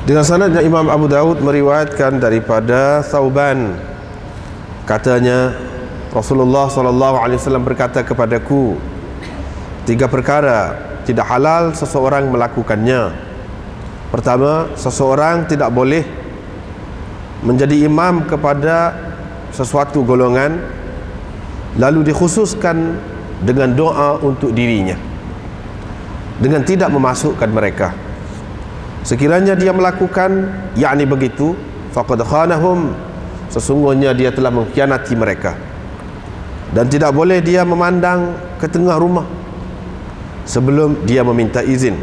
Dengan sanadnya Imam Abu Daud meriwayatkan daripada Thauban, katanya Rasulullah SAW berkata kepadaku, 3 perkara tidak halal seseorang melakukannya. Pertama, seseorang tidak boleh menjadi imam kepada sesuatu golongan lalu dikhususkan dengan doa untuk dirinya dengan tidak memasukkan mereka. Sekiranya dia melakukan yakni begitu, faqad khanahum, sesungguhnya dia telah mengkhianati mereka. Dan tidak boleh dia memandang ke tengah rumah sebelum dia meminta izin.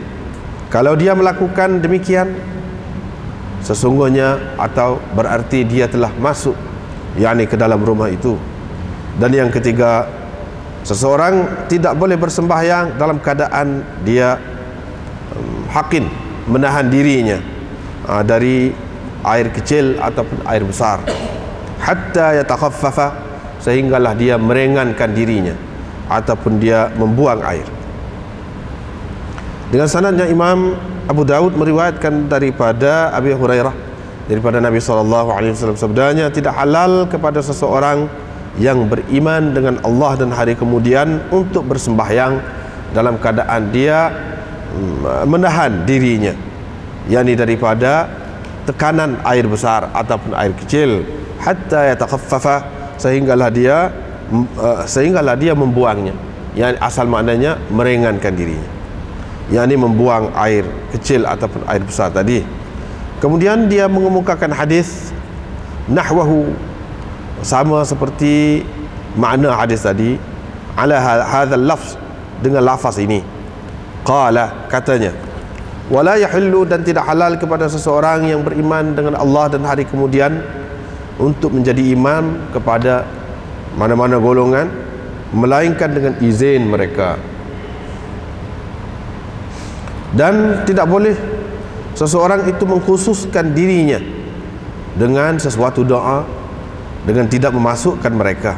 Kalau dia melakukan demikian, sesungguhnya atau berarti dia telah masuk yakni ke dalam rumah itu. Dan yang ketiga, seseorang tidak boleh bersembahyang dalam keadaan dia hakin, menahan dirinya dari air kecil ataupun air besar, hatta yatakhaffafa, sehinggalah dia meringankan dirinya ataupun dia membuang air. Dengan sanadnya Imam Abu Daud meriwayatkan daripada Abi Hurairah daripada Nabi SAW, sabdanya, tidak halal kepada seseorang yang beriman dengan Allah dan hari kemudian untuk bersembahyang dalam keadaan dia menahan dirinya, yakni daripada tekanan air besar ataupun air kecil, hatta yatakhaffafa, sehinggalah dia membuangnya. Yang asal maknanya meringankan dirinya, yakni membuang air kecil ataupun air besar tadi. Kemudian dia mengemukakan hadis nahwahu, sama seperti makna hadis tadi, ala hadzal lafz, dengan lafaz ini. Qala, katanya, wala yahillu, dan tidak halal kepada seseorang yang beriman dengan Allah dan hari kemudian untuk menjadi imam kepada mana-mana golongan melainkan dengan izin mereka. Dan tidak boleh seseorang itu mengkhususkan dirinya dengan sesuatu doa dengan tidak memasukkan mereka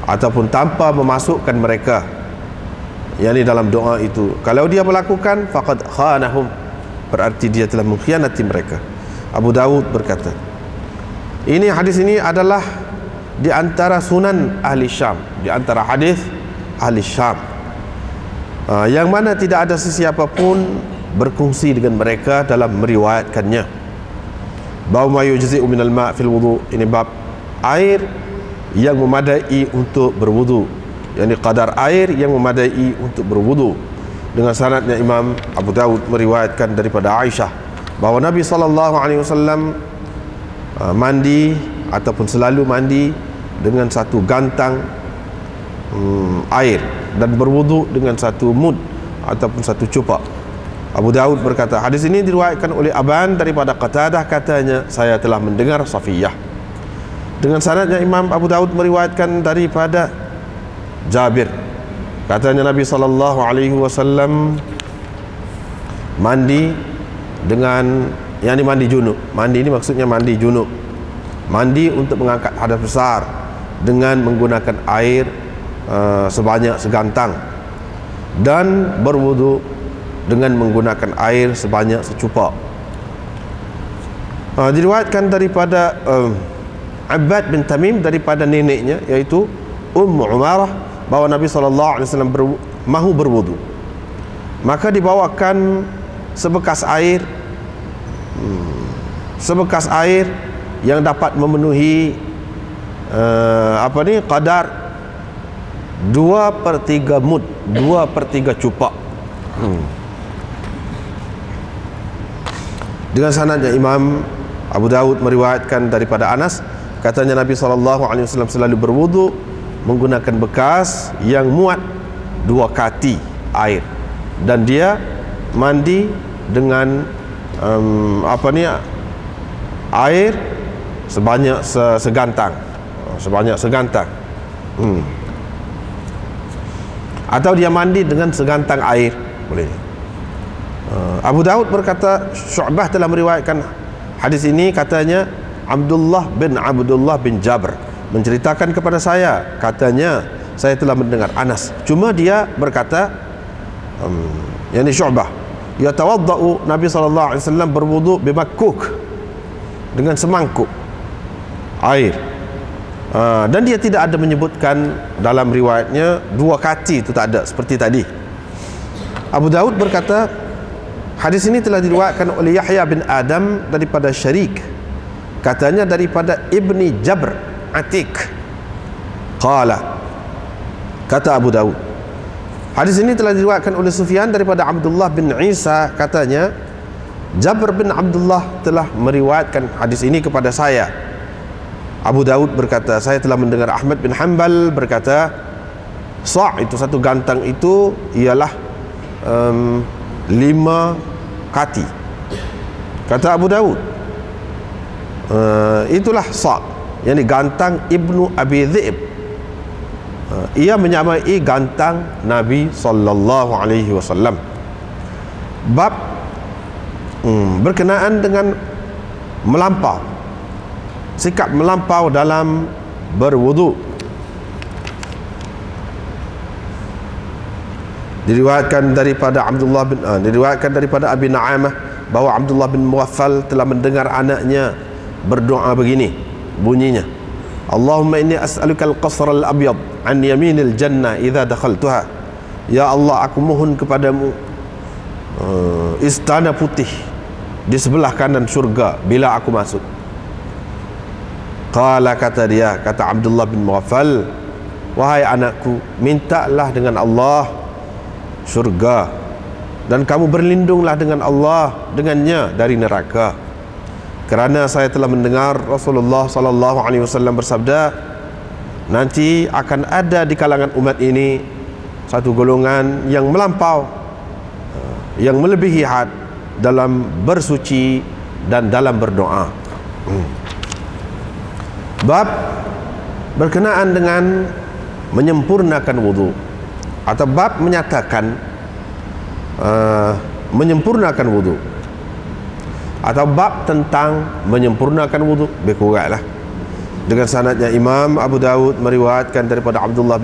ataupun tanpa memasukkan mereka, yakni dalam doa itu. Kalau dia melakukan, faqad khanahum, berarti dia telah mengkhianati mereka. Abu Daud berkata, hadis ini adalah di antara sunan ahli Syam, di antara hadis ahli Syam, yang mana tidak ada sesiapa pun berkongsi dengan mereka dalam meriwayatkannya. Bab ma yujzi'u minal ma' fil wudu', ini bab air yang memadai untuk berwudu, yakni qadar air yang memadai untuk berwudu. Dengan sanadnya Imam Abu Daud meriwayatkan daripada Aisyah bahawa Nabi SAW mandi ataupun selalu mandi dengan satu gantang air dan berwudu dengan satu mud ataupun satu cupak. Abu Daud berkata, hadis ini diriwayatkan oleh Aban daripada Qatadah, katanya, saya telah mendengar Safiyah. Dengan sanadnya Imam Abu Daud meriwayatkan daripada Jabir, katanya Nabi SAW mandi dengan, yakni mandi junub. Mandi ini maksudnya mandi junub, mandi untuk mengangkat hadas besar dengan menggunakan air sebanyak segantang, dan berwudu dengan menggunakan air sebanyak secupak. Diriwayatkan daripada Abbad bin Tamim daripada neneknya, iaitu Ummu Umarah, bahawa Nabi SAW mahu berwudu, maka dibawakan sebekas air yang dapat memenuhi qadar 2/3 mud, 2/3 cupak. Dengan sanadnya Imam Abu Daud meriwayatkan daripada Anas, katanya Nabi SAW selalu berwudu menggunakan bekas yang muat 2 kati air, dan dia mandi dengan air sebanyak segantang, atau dia mandi dengan segantang air, boleh. Abu Daud berkata, Syu'bah telah meriwayatkan hadis ini, katanya Abdullah bin Jabr menceritakan kepada saya, katanya, saya telah mendengar Anas. Cuma dia berkata, yakni Syu'bah, Yatawaddau, Nabi SAW berwuduk bimakkuk, dengan semangkuk air. Dan dia tidak ada menyebutkan dalam riwayatnya 2 kati, itu tak ada seperti tadi. Abu Daud berkata, hadis ini telah diriwayatkan oleh Yahya bin Adam daripada Syarik, katanya daripada Ibni Jabr Atik. Qala, kata Abu Daud, hadis ini telah diriwayatkan oleh Sufyan daripada Abdullah bin Isa, katanya Jabr bin Abdullah telah meriwayatkan hadis ini kepada saya. Abu Daud berkata, saya telah mendengar Ahmad bin Hanbal berkata, sa' itu, satu gantang itu ialah 5 kati. Kata Abu Daud, itulah sa', yakni gantang Ibnu Abi Dhi'b. Ia menyamai gantang Nabi sallallahu alaihi wasallam. Bab berkenaan dengan melampau, sikap melampau dalam berwudu. Diriwayatkan daripada diriwayatkan daripada Abi Na'amah bahwa Abdullah bin Mughaffal telah mendengar anaknya berdoa begini, bunyinya, Allahumma inni as'aluka al-qasr al-abyad an yaminil jannah idza dakhaltuha. Ya Allah, aku mohon kepadamu istana putih di sebelah kanan surga bila aku masuk. Qala, kata dia, kata Abdullah bin Mughaffal, wahai anakku, mintalah dengan Allah surga, dan kamu berlindunglah dengan Allah dengannya dari neraka, kerana saya telah mendengar Rasulullah sallallahu alaihi wasallam bersabda, nanti akan ada di kalangan umat ini satu golongan yang melampau, yang melebihi had dalam bersuci dan dalam berdoa. Bab berkenaan dengan menyempurnakan wudu, atau bab menyatakan menyempurnakan wudu, atau bab tentang menyempurnakan wudu. Lebih kuranglah dengan sanadnya Imam Abu Daud meriwayatkan daripada Abdullah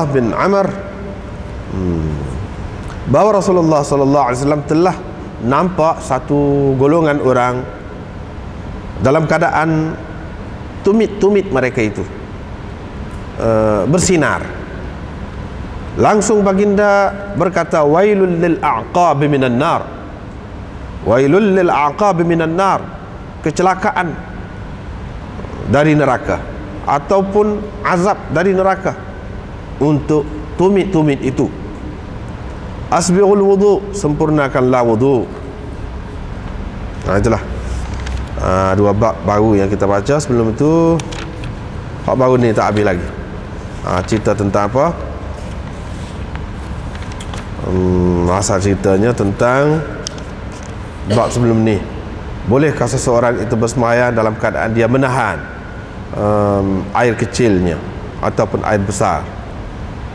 bin Amr bahwa Rasulullah sallallahu alaihi wasallam telah nampak satu golongan orang dalam keadaan tumit mereka itu bersinar. Langsung baginda berkata, wailul lil a'qab minan nar, wailul lil a'qab minan nar, kecelakaan dari neraka ataupun azab dari neraka untuk tumit itu. Asbighul wudu, sempurnakanlah wudu. Itulah 2 bab baru yang kita baca. Sebelum itu, bab baru ni tak habis lagi. Cerita tentang apa? Asal ceritanya tentang bab sebelum ni. Bolehkah seseorang itu bersembahyang dalam keadaan dia menahan air kecilnya ataupun air besar?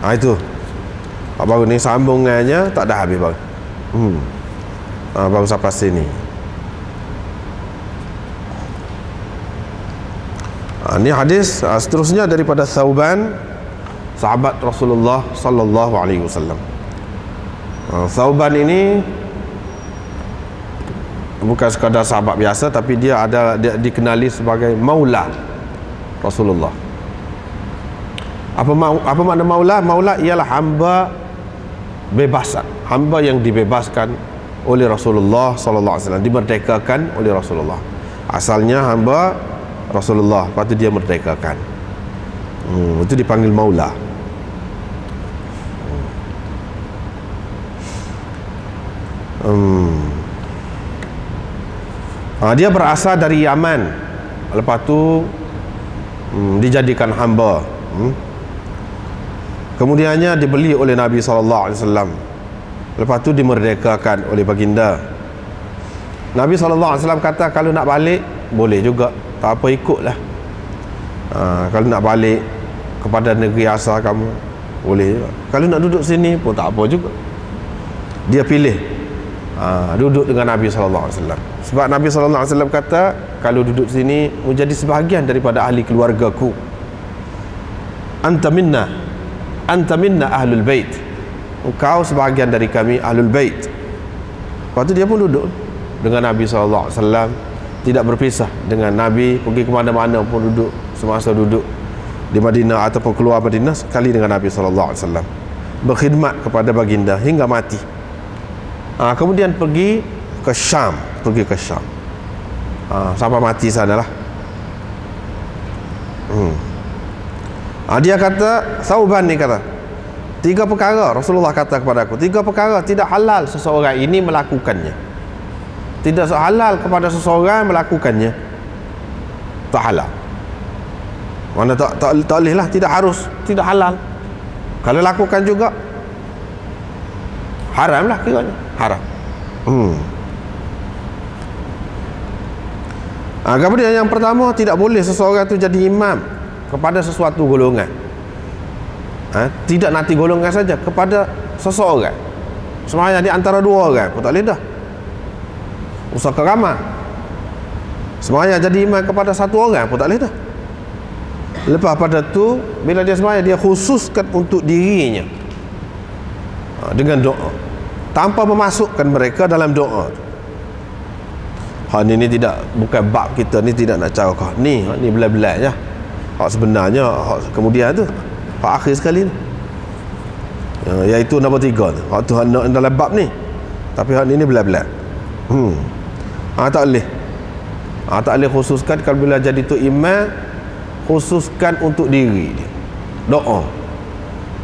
Itu bab baru ni, sambungannya tak dah habis baru. Baru sampai sini. Ini hadis seterusnya daripada Thauban, sahabat Rasulullah sallallahu alaihi wasallam. Thauban ini bukan sekadar sahabat biasa, tapi dia dikenali sebagai maula Rasulullah. Apa makna maula? Maula ialah hamba bebasan, hamba yang dibebaskan oleh Rasulullah sallallahu alaihi wasallam, dimerdekakan oleh Rasulullah. Asalnya hamba Rasulullah, lepas tu dia merdekakan. Itu dipanggil maula. Dia berasal dari Yaman, lepas tu dijadikan hamba. Kemudiannya dibeli oleh Nabi SAW, lepas tu dimerdekakan oleh baginda. Nabi SAW kata, kalau nak balik boleh juga, tak apa, ikutlah. Kalau nak balik kepada negeri asal kamu boleh juga. Kalau nak duduk sini pun tak apa juga. Dia pilih duduk dengan Nabi SAW. Sebab Nabi SAW kata, kalau duduk sini menjadi sebahagian daripada ahli keluargaku. Anta minna ahlul bait. engkau sebahagian dari kami Ahlul Bait. Lepas tu dia pun duduk dengan Nabi SAW, tidak berpisah dengan Nabi, pergi ke mana-mana pun duduk, semasa duduk di Madinah ataupun keluar Madinah sekali dengan Nabi SAW, berkhidmat kepada baginda hingga mati. Kemudian pergi ke Syam, sampai mati sanalah. Dia kata, Sauban ni kata, 3 perkara Rasulullah kata kepada aku, 3 perkara tidak halal seseorang ini melakukannya. Tidak halal kepada seseorang melakukannya. Tak halal. Mana tak boleh lah, tidak harus, tidak halal. Kalau lakukan juga haram lah kiranya, haram. Kemudian yang pertama, tidak boleh seseorang itu jadi imam kepada sesuatu golongan. Tidak nanti golongan saja, kepada seseorang. Semuanya di antara 2 orang pun tak boleh dah. Usaha ramah. Semuanya jadi imam kepada 1 orang pun tak boleh dah. Lepas pada tu, bila dia semuanya, dia khususkan untuk dirinya dengan doa, tanpa memasukkan mereka dalam doa. Ni tidak, bukan bab kita ni, tidak nak cara kau ni belah-belah je. Hak sebenarnya, hak kemudian tu, hak akhir sekali tu, iaitu nombor 3 tu. Hak tu hak nak dalam bab ni, tapi hak ni belah-belah. Tak boleh. Tak boleh khususkan. Kalau bila jadi tu imam, khususkan untuk diri dia, doa.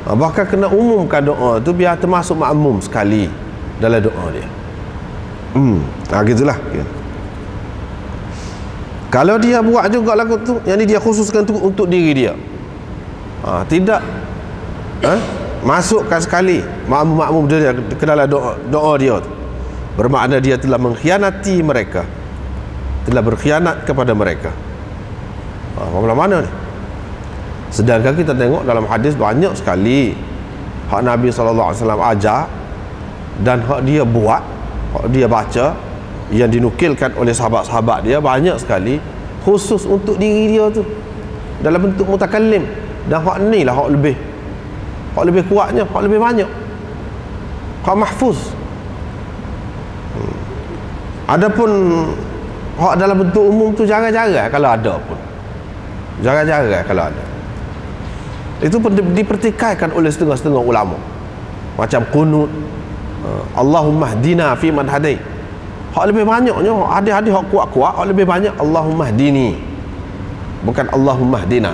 Bahkan kena umumkan doa tu biar termasuk makmum sekali dalam doa dia. Gitulah. Kalau dia buat juga lagu tu, yang ni dia khususkan untuk diri dia, tidak masukkan sekali makmum dia ke dalam doa dia tu, bermakna dia telah mengkhianati mereka, telah berkhianat kepada mereka. Mana ni? Sedangkan kita tengok dalam hadis banyak sekali hak Nabi SAW ajar dan hak dia buat, hak dia baca, yang dinukilkan oleh sahabat-sahabat dia banyak sekali khusus untuk diri dia tu dalam bentuk mutakallim. Dan hak ni lah hak lebih kuatnya, hak lebih banyak, hak mahfuz. Adapun hak dalam bentuk umum tu jarang-jarang kalau ada pun, jarang-jarang kalau ada. Itu pun dipertikaikan oleh setengah-setengah ulama, macam qunut, Allahumma hdina fi man hadait. Hak lebih banyaknya hadis-hadis hak kuat-kuat, hak lebih banyak Allahumma hdini, bukan Allahumma hdina.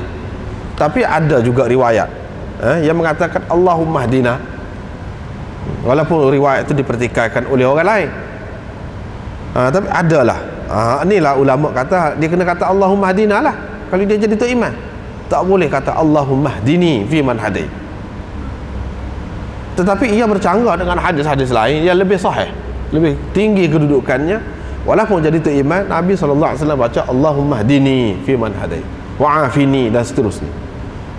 Tapi ada juga riwayat yang mengatakan Allahumma hdina, walaupun riwayat itu dipertikaikan oleh orang lain. Tapi adalah inilah ulama kata dia kena kata Allahumma hdina lah kalau dia jadi tu imam. Tak boleh kata Allahumma hdini fi man hadait. Tetapi ia bercanggah dengan hadis-hadis lain yang lebih sahih, lebih tinggi kedudukannya. Walaupun jadi tu imam, Nabi SAW baca Allahumma hdini fi man hadait wa afini dan seterusnya.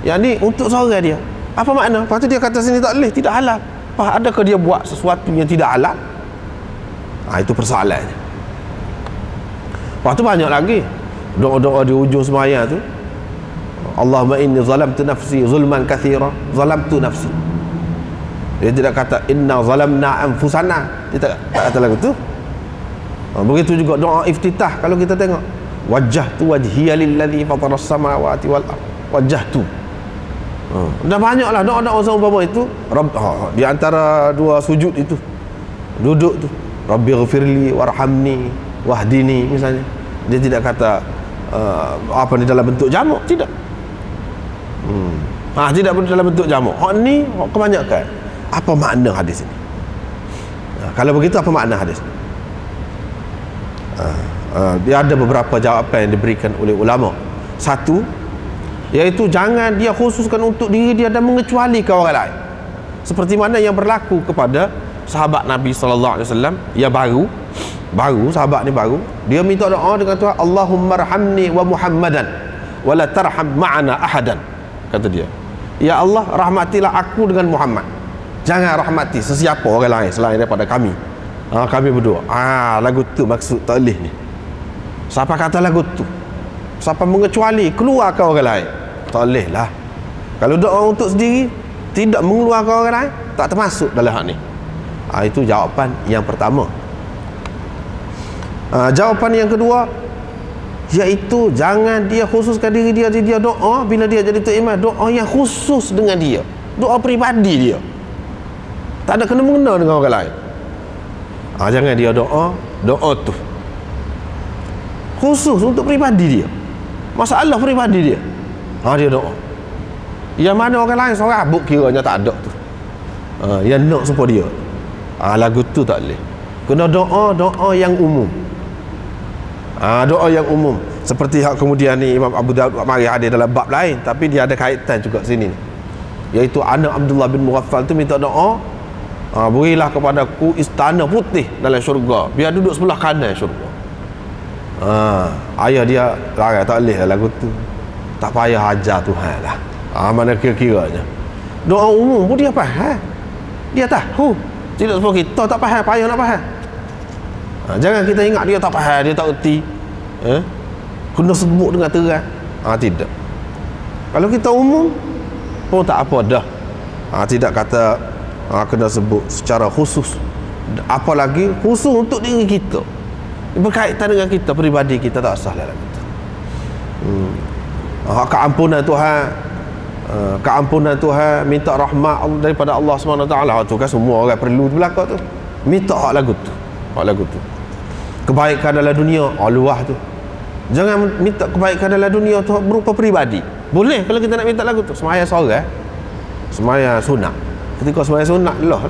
Yang ni untuk seorang dia. Apa makna? Lepas tu dia kata sini tak boleh, tidak halal. Adakah dia buat sesuatu yang tidak halal? Itu persoalannya. Lepas tu banyak lagi doa-doa di ujung sembahyang tu, Allahumma inni zalamtu nafsi zulman kathira, zalamtu nafsi. Dia tidak kata inna zalamna anfusana, dia tak kata lagu tu. Begitu juga doa iftitah, kalau kita tengok wajjahtu wajhiya lilladzi fataras samawati wal ardh, wajjahtu. Dah banyaklah doa-doa seumpama itu. Di antara 2 sujud itu, duduk tu, Rabbighfirli warhamni wahdini misalnya. Dia tidak kata apa ni dalam bentuk jamak, tidak. Tidak dalam bentuk jamak. Hak ni hak kebanyakan. Apa makna hadis ini? Kalau begitu apa makna hadis? Dia ada beberapa jawapan yang diberikan oleh ulama. Satu, iaitu jangan dia khususkan untuk diri dia dan mengecualikan orang lain, seperti mana yang berlaku kepada sahabat Nabi SAW yang baru, sahabat ni baru, dia minta doa dengan Tuhan, Allahumma arhamni wa Muhammadan wa la tarham ma'ana ahadan. Kata dia, ya Allah, rahmatilah aku dengan Muhammad, jangan rahmati sesiapa orang lain selain daripada kami. Kami berdua. Lagu tu maksud ta'lih ni. Siapa kata lagu tu, siapa mengecuali keluarkan orang lain, tak boleh lah. Kalau doa untuk sendiri tidak mengeluarkan orang lain, tak termasuk dalam hal ni. Itu jawapan yang pertama. Jawapan yang kedua, iaitu jangan dia khususkan diri dia doa bila dia jadi tok imam, doa yang khusus dengan dia, doa peribadi dia, tak ada kena-mengena dengan orang lain. Jangan dia doa tu khusus untuk peribadi dia, masalah peribadi dia. Dia doa yang mana orang lain seorang abuk kiranya tak ada tu, yang nak supaya dia, lagu tu tak boleh. Kena doa yang umum. Doa yang umum seperti hak kemudian ni Imam Abu Daud mari ada dalam bab lain, tapi dia ada kaitan juga sini ni, iaitu anak Abdullah bin Mughaffal tu minta doa, berilah kepadaku istana putih dalam syurga, biar duduk sebelah kanan syurga. Ayah dia larang, tak boleh lagu tu, tak payah hajar Tuhan lah. Mana kira-kiranya doa umum pun dia faham, dia tahu. Tidak semua kita tak faham, payah nak faham. Jangan kita ingat dia tak faham, dia tak erti, kena sebut dengan terang. Tidak. Kalau kita umum pun tak apa dah. Tidak kata kena sebut secara khusus, apalagi khusus untuk diri kita, berkaitan dengan kita peribadi kita, tak sah dalam itu. Keampunan Tuhan, minta rahmat daripada Allah SWT, tu kan semua orang perlu belakang tu. Minta hak lagu tu. Kebaikan dalam dunia, luah tu. Jangan minta kebaikan dalam dunia tu berupa peribadi. Boleh kalau kita nak minta lagu tu. Semaya seorang, semaya sunat. Ketika semaya sunat lah,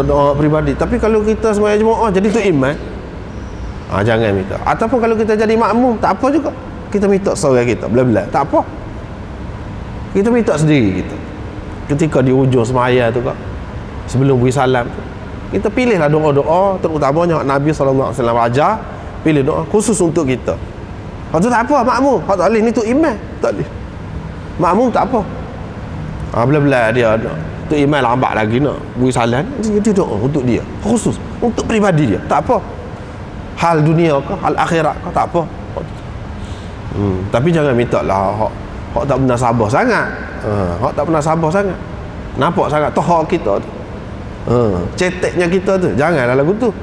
doa peribadi. Tapi kalau kita semaya jemaah jadi tu iman, jangan minta. Ataupun kalau kita jadi makmum, tak apa juga, kita minta seorang kita bela-bela, tak apa, kita minta sendiri kita. Ketika di hujung semaya tu kak, sebelum beri salam tu, kita pilihlah doa-doa terutamanya Nabi SAW ajar, pilih doa khusus untuk kita. Hak tu tak apa makmum, hak tak boleh, ni tu imam tak boleh. Makmum tak apa, bela-bela dia tu imam lambat lagi nak beri salam, jadi doa untuk dia khusus, untuk peribadi dia, tak apa. Hal dunia ke, hal akhirat ke, tak apa. Tapi jangan minta lah hak tak pernah sabar sangat. Hak tak pernah sabar sangat, nampak sangat tohak kita tu, ceteknya kita tu, janganlah lagu tu.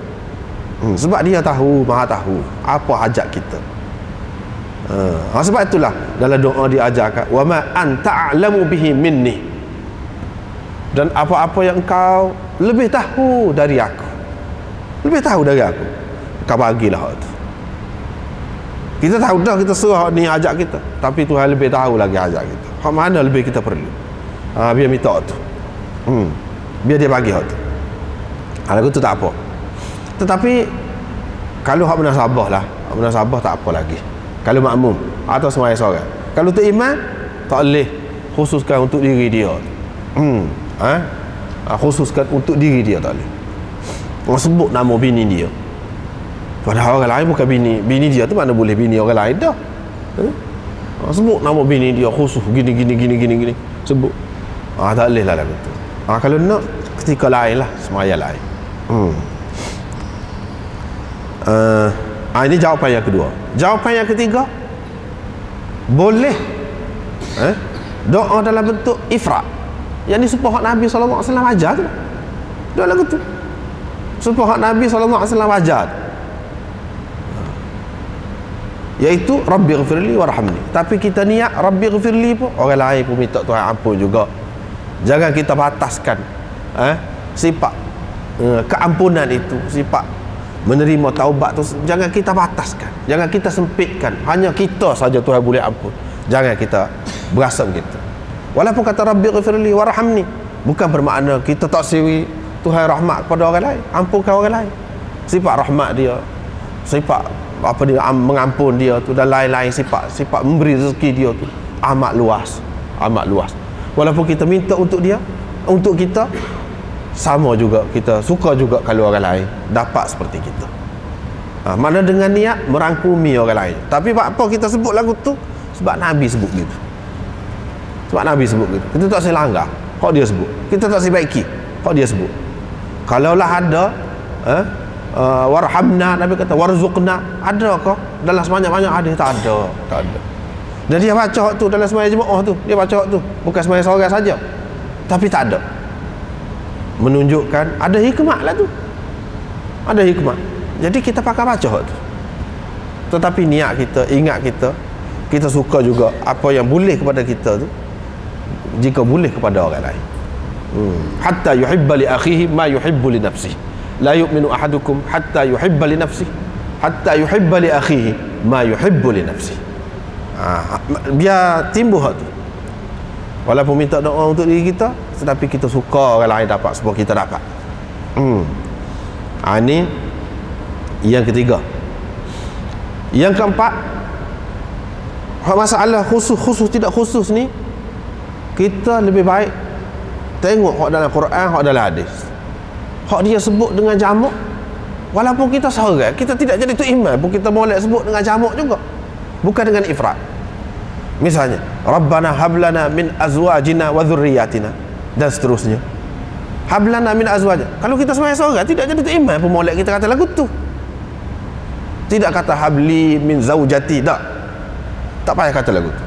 Sebab dia tahu, maha tahu apa hajat kita. Sebab itulah dalam doa diajarkan, wa ma anta a'lamu bihi minni, dan apa-apa yang kau lebih tahu dari aku, kau bagilah hak tu. Kita tahu dah, kita suruh ni ajak kita, tapi Tuhan lebih tahu lagi ajak kita, hak mana lebih kita perlu. Biar minta tu, biar dia bagi hak tu. Lagu tu tak apa. Tetapi kalau hak munasabah lah, munasabah tak apa lagi. Kalau makmum atau semaya seorang, kalau tu imam tak boleh khususkan untuk diri dia. Khususkan untuk diri dia tak boleh. Orang sebut nama bini dia, padahal orang lain bukan bini dia tu, mana boleh bini orang lain dah. Sebut nama bini dia khusus gini sebut, tak boleh lah lagu tu. Kalau nak ketika lain lah, semaya lain. Ini jawapan yang kedua. Jawapan yang ketiga, boleh doa dalam bentuk ifrat, yang ni supaya Nabi SAW ajar tu. Doa lagu tu supaya Nabi SAW ajar, iaitu Rabbi ghafirli warhamni. Tapi kita niat Rabbi ghafirli pun, orang lain pun minta Tuhan ampun juga. Jangan kita bataskan sifat keampunan itu, sifat menerima taubat tu, jangan kita bataskan, jangan kita sempitkan, hanya kita saja Tuhan boleh ampun. Jangan kita berasa begitu. Walaupun kata Rabbi ghafirli warhamni, bukan bermakna kita tak siri Tuhan rahmat kepada orang lain, ampunkan orang lain. Sifat rahmat dia, sifat apa dia, mengampun dia tu, dan lain-lain sifat memberi rezeki dia tu amat luas. Walaupun kita minta untuk dia, untuk kita, sama juga kita suka juga kalau orang lain dapat seperti kita. Mana dengan niat merangkumi orang lain. Tapi apa kita sebut lagu tu? Sebab Nabi sebut gitu. Kita tak boleh langgar hak dia sebut, kita tak boleh baiki hak dia sebut. Kalaulah ada warhamna, Nabi kata warzuqna, adakah dalam sebanyak-banyak hadis? Tak ada. Dan dia baca hak tu dalam sembahyang jemaah tu, dia baca hak tu, bukan sembahyang seorang saja, tapi tak ada. menunjukkan ada hikmah lah tu, ada hikmah. Jadi kita pakai baca tu, tetapi niat kita, ingat kita suka juga apa yang boleh kepada kita tu, jika boleh kepada orang lain. Hatta yuhibba li akhihi ma yuhibbu li nafsihi, la yu'minu ahadukum hatta yuhibba li nafsihi hatta yuhibba li akhihi ma yuhibbu li nafsihi. Biar timbul hak tu, walaupun minta doa untuk diri kita, tetapi kita suka orang lain dapat supaya kita dapat. Ini yang ketiga. Yang keempat, masalah khusus tidak khusus ni, kita lebih baik tengok hak dalam Quran, hak dalam hadis, hak dia sebut dengan jamak. Walaupun kita seorang, kita tidak jadi tu imam pun, kita boleh sebut dengan jamak juga, bukan dengan ifrat. Misalnya, Rabbana hablana min azwajina wa dhurriyyatina, dan seterusnya. Hablana min azwajina. Kalau kita seorang tidak jadi tu imam pun molek kita kata lagu tu. Tidak kata habli min zaujati, tak payah kata lagu tu.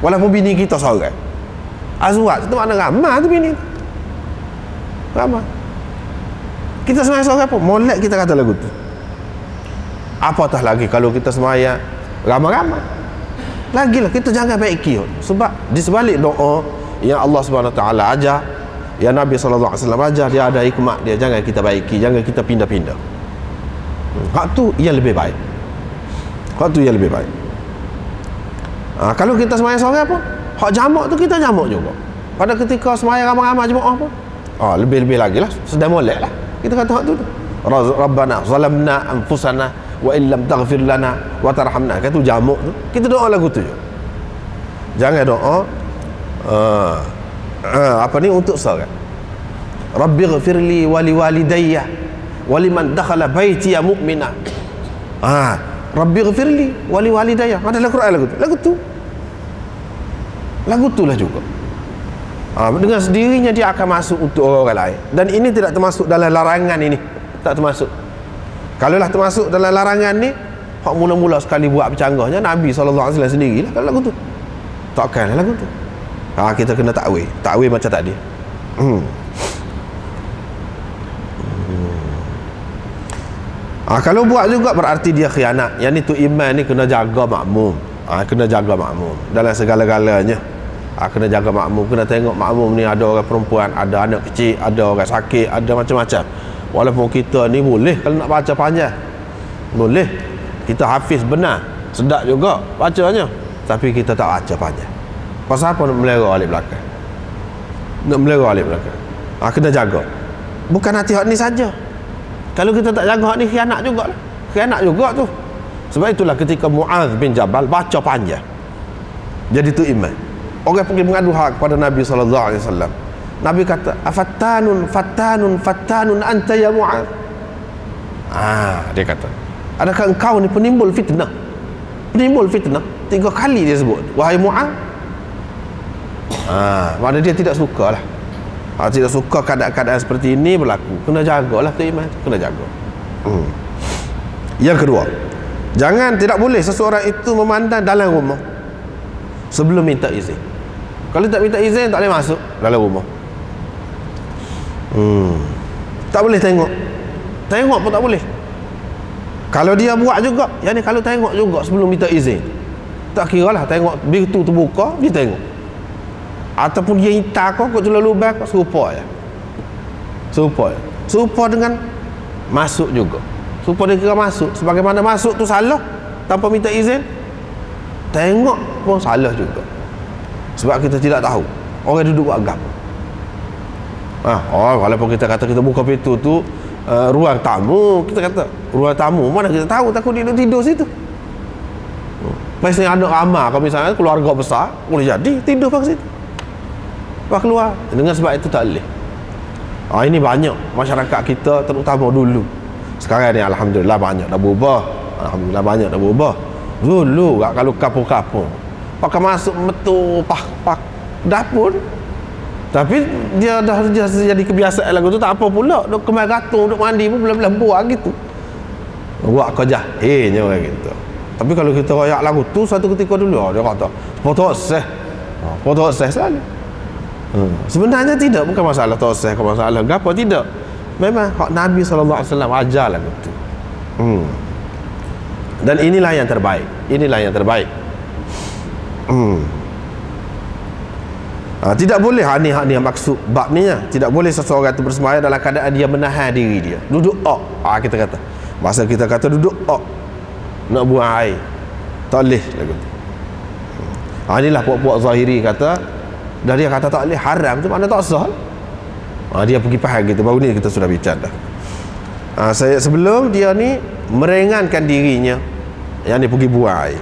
Walaupun bini kita seorang. Azwaj itu makna ramah tu bini. Ramah. Kita seorang pun molek kita kata lagu tu. Apatah lagi kalau kita semayang ramah-ramah. Lagilah kita jangan baiki, sebab di sebalik doa yang Allah Subhanahu Wa Taala ajar, yang Nabi sallallahu alaihi wasallam ajar, dia ada hikmah dia. Jangan kita baiki, jangan kita pindah-pindah. Hak tu yang lebih baik. Hak tu yang lebih baik. Kalau kita semayang seorang pun, hak jamak tu kita jamak juga. Pada ketika semayang ramai-ramai jemaah pun, lebih-lebih lagi lah, sedang molek lah kita kata hak tu. Rabbana zalamna anfusana wa illam taghfir lana wa tarhamna. Kata jamak tu, kita doa lagu tu je. Jangan doa untuk seorang. Rabbighfirli wa liwalidayya wa liman dakhala baitiya mu'mina. Rabbighfirli wa liwalidayya. Ada dalam Quran lagu tu lah juga. Dengan sendirinya dia akan masuk untuk orang lain, dan ini tidak termasuk dalam larangan ini, tak termasuk. Kalau lah termasuk dalam larangan ni, hak mula-mula sekali buat bercanggahnya Nabi SAW sendirilah kalau lagu tu. Takkan lagu tu. Kita kena takwil macam tadi. Kalau buat juga berarti dia khianat. Yang ni tu iman ni kena jaga makmum. Kena jaga makmum dalam segala-galanya. Kena jaga makmum, kena tengok makmum ni ada orang perempuan, ada anak kecil, ada orang sakit, ada macam-macam. Walaupun kita ni boleh kalau nak baca panjang, boleh kita hafiz benar, sedap juga bacanya, tapi kita tak baca panjang. Pasal apa nak melera alif belakang? Nak melera alif belakang. Kena jaga. Bukan hati hak ni saja. Kalau kita tak jaga hak ni, khianat jugalah. Khianat juga tu. Sebab itulah ketika Mu'adz bin Jabal baca panjang, jadi tu iman. Orang pergi mengadu hak kepada Nabi SAW. Nabi kata, fattanun anta ya Mu'adz. Dia kata, adakah engkau ni penimbul fitnah? Penimbul fitnah. 3 kali dia sebut, wahai Mu'adz. Maknanya dia tidak suka lah. Tidak suka keadaan-keadaan seperti ini berlaku. Kena jagalah tu iman, kena jaga. Yang kedua, tidak boleh seseorang itu memandang dalam rumah sebelum minta izin. Kalau tak minta izin, tak boleh masuk dalam rumah. Tak boleh tengok pun tak boleh. Kalau dia buat juga, yang ni kalau tengok juga sebelum minta izin, tak kira lah, tengok pintu terbuka dia tengok, ataupun dia hitar kau celah lubang kau, serupa dengan masuk juga. Serupa dia kira masuk. Sebagaimana masuk tu salah tanpa minta izin, tengok pun salah juga. Sebab kita tidak tahu orang duduk buat agama. Walaupun kita kata kita buka pintu tu ruang tamu, kita kata ruang tamu, mana kita tahu, takut dia tidur situ. Biasanya anak ramah, kalau misalnya keluarga besar, boleh jadi tidur kat situ, lepas keluar. Dengan sebab itu tak boleh. Ini banyak masyarakat kita, terutama dulu. Sekarang ni alhamdulillah banyak dah berubah. Dulu kalau kapung-kapung pakai masuk metu pak dapur, tapi dia dah jadi kebiasaan lagu tu, tak apa pula duk kemai gatung, duk mandi pun belah-belah buat gitu, buat kerja orang gitu. Tapi kalau kita royak lagu tu satu ketika dulu, dia kata potong seh selalu. Sebenarnya tidak, bukan masalah toseh, bukan masalah apa, tidak. Memang hak Nabi SAW ajarlah betul. Dan inilah yang terbaik. Inilah yang terbaik. Tidak boleh ni maksud bab ni ya. Tidak boleh seseorang itu bersembahyang dalam keadaan dia menahan diri dia. Duduk kita kata. Masa kita kata duduk nak buang air. Tak boleh lagu tu. Inilah puak-puak Zahiri kata, dah dia kata tak boleh, haram tu mana tak sah. Dia pergi faham gitu. Baru ni kita sudah bicara dah. Saya sebelum dia ni meringankan dirinya, yang dia pergi buang air.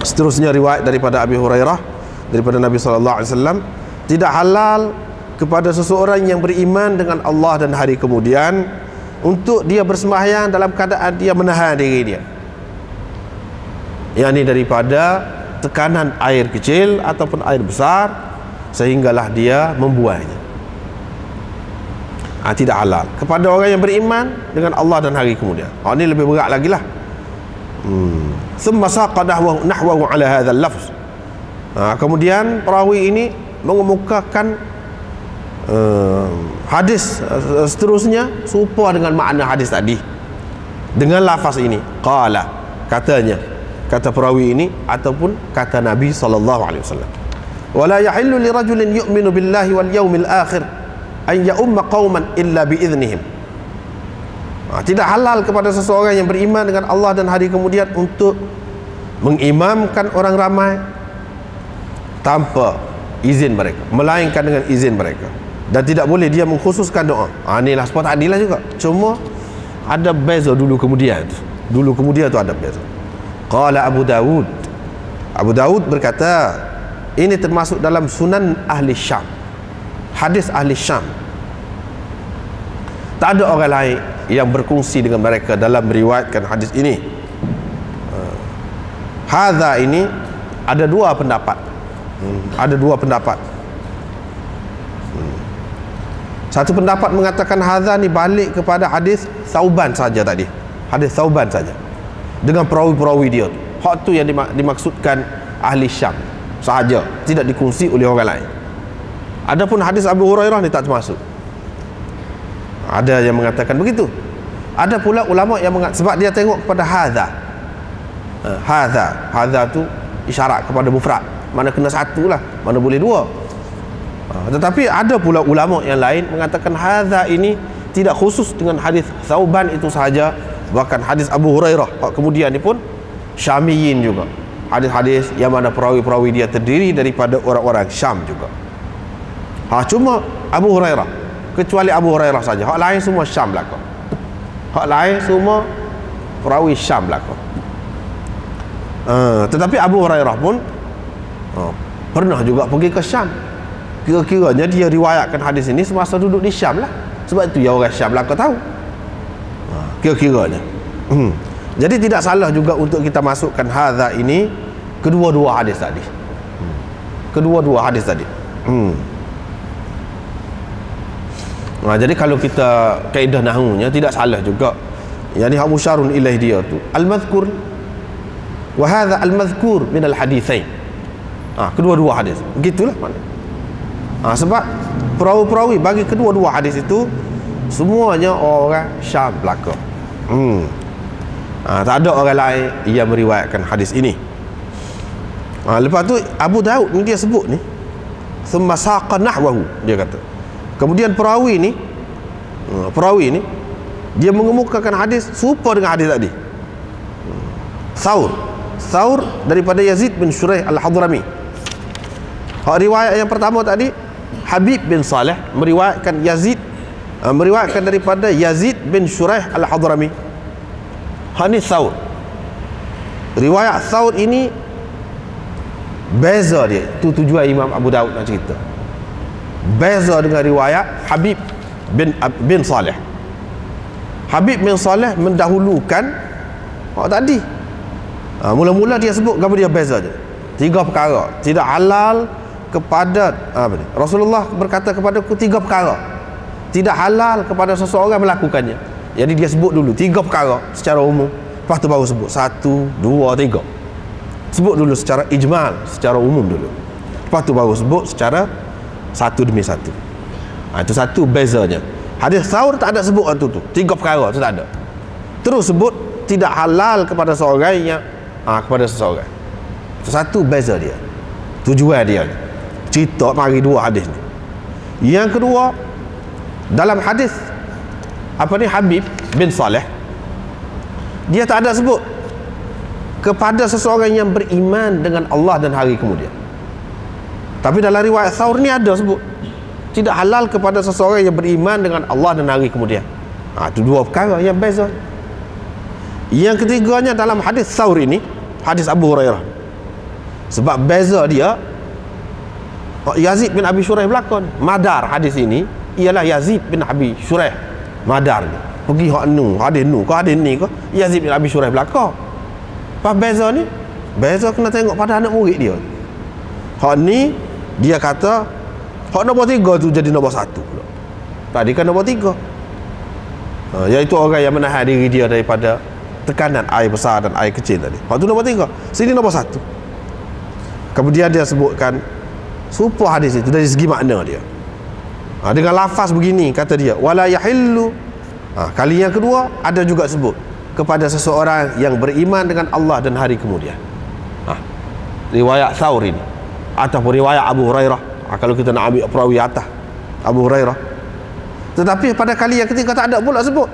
Seterusnya riwayat daripada Abi Hurairah daripada Nabi SAW, tidak halal kepada seseorang yang beriman dengan Allah dan hari kemudian untuk dia bersembahyang dalam keadaan dia menahan diri dia, yakni daripada tekanan air kecil ataupun air besar sehinggalah dia membuangnya. Tidak halal kepada orang yang beriman dengan Allah dan hari kemudian. Ini lebih berat lagi lah. Thumma saqa nahwahu ala hadzal lafz. Kemudian perawi ini mengemukakan hadis seterusnya serupa dengan makna hadis tadi dengan lafaz ini, qala, katanya, kata perawi ini ataupun kata Nabi SAW, wala yahillu li rajulin yu'minu billahi wal yawmil akhir an ya'umma qauman illa bi'iznihim. Tidak halal kepada seseorang yang beriman dengan Allah dan hari kemudian untuk mengimamkan orang ramai tanpa izin mereka, melainkan dengan izin mereka, dan tidak boleh dia mengkhususkan doa. Inilah sebab adilah juga, cuma ada beza dulu kemudian tu ada beza. Qala Abu Dawud berkata, ini termasuk dalam sunan ahli Syam, hadis ahli Syam. Tak ada orang lain yang berkongsi dengan mereka dalam meriwayatkan hadis ini. Hadza ini ada dua pendapat. Satu pendapat mengatakan hadza ni balik kepada hadis Thauban saja tadi. Hadis Thauban saja. Dengan perawi-perawi dia. Hak tu yang dimaksudkan ahli Syam sahaja, tidak dikongsi oleh orang lain. Adapun hadis Abu Hurairah ni tak termasuk. Ada yang mengatakan begitu. Ada pula ulama yang sebab dia tengok kepada hadza. Hadza tu isyarat kepada mufrad. Mana kena satu lah, mana boleh dua. Tetapi ada pula ulama yang lain mengatakan hadza ini tidak khusus dengan hadis Thauban itu sahaja, bahkan hadis Abu Hurairah kemudian ni pun Syamiyin juga, hadis-hadis yang mana perawi-perawi dia terdiri daripada orang-orang Syam juga. Cuma Abu Hurairah, kecuali Abu Hurairah saja, hak lain semua Syam belaka. Hak lain semua perawi Syam belaka. Tetapi Abu Hurairah pun pernah juga pergi ke Syam. Kira-kiranya dia riwayatkan hadis ini semasa duduk di Syam lah. Sebab itu ya orang Syam lah kau tahu. Kira-kiranya. Jadi tidak salah juga untuk kita masukkan hadza ini kedua-dua hadis tadi. Kedua-dua hadis tadi. Jadi kalau kita kaedah nahwunya tidak salah juga. Yani hak musyarun ilaih dia tu al-madhkur wa hadza al-madhkur min al-haditsain. Kedua-dua hadis. Begitulah maknanya. Sebab perawi-perawi bagi kedua-dua hadis itu semuanya orang Syam belaka. Tak ada orang lain yang meriwayatkan hadis ini. Lepas tu Abu Daud ni dia sebut ni, thumma saqa nahwahu, dia kata. Kemudian perawi ni dia mengemukakan hadis serupa dengan hadis tadi. Thaur daripada Yazid bin Shuraih Al-Hadrami. Riwayat yang pertama tadi Habib bin Saleh meriwayatkan daripada Yazid bin Shuraih Al-Hadrami. Ini Thaur. Riwayat Thaur ini beza dia. Itu tujuan Imam Abu Daud nak cerita. Beza dengan riwayat Habib bin Saleh. Habib bin Saleh mendahulukan tadi. Mula-mula dia sebut gambar dia beza je. 3 perkara. Tidak halal kepada Rasulullah berkata kepadaku 3 perkara. Tidak halal kepada seseorang melakukannya. Jadi dia sebut dulu 3 perkara secara umum. Lepas tu baru sebut 1, 2, 3. Sebut dulu secara ijmal, secara umum dulu. Lepas Lepas tu baru sebut secara satu demi satu. Itu satu bezanya. Hadis Thaur tak ada sebut tu 3 perkara tu tak ada. Terus sebut tidak halal kepada seorang yang kepada seseorang. Itu satu beza dia. Tujuan dia. Cerita mari 2 hadis ni. Yang kedua, dalam hadis Habib bin Saleh, dia tak ada sebut kepada seseorang yang beriman dengan Allah dan hari kemudian. Tapi dalam riwayat Thaur ni ada sebut tidak halal kepada seseorang yang beriman dengan Allah dan hari kemudian. Itu 2 perkara yang beza. Yang ketiganya dalam hadis Thaur ini, hadis Abu Hurairah. Sebab beza dia, Yazid bin Abi Shuraih berlakon. Madar hadis ini ialah Yazid bin Abi Shuraih. Madar ni pergi hak nu, hadis nu, kau hadis ni kau Yazid bin Abi Shuraih berlakon. Apa beza ni? Beza kena tengok pada anak murid dia. Hak ni dia kata hak nombor 3 tu jadi nombor 1 pula. Tadi kan nombor 3. Iaitu orang yang menahan diri dia daripada tekanan air besar dan air kecil tadi. Hak tu nombor 3. Sini nombor 1. Kemudian dia sebutkan serupa hadis itu dari segi makna dia. Dengan lafaz begini kata dia, wala yahillu. Kali yang kedua ada juga sebut kepada seseorang yang beriman dengan Allah dan hari kemudian. Riwayat Thaur ini ataupun riwayat Abu Hurairah. Kalau kita nak ambil perawi atas Abu Hurairah. Tetapi pada kali yang ketiga tak ada pula sebut.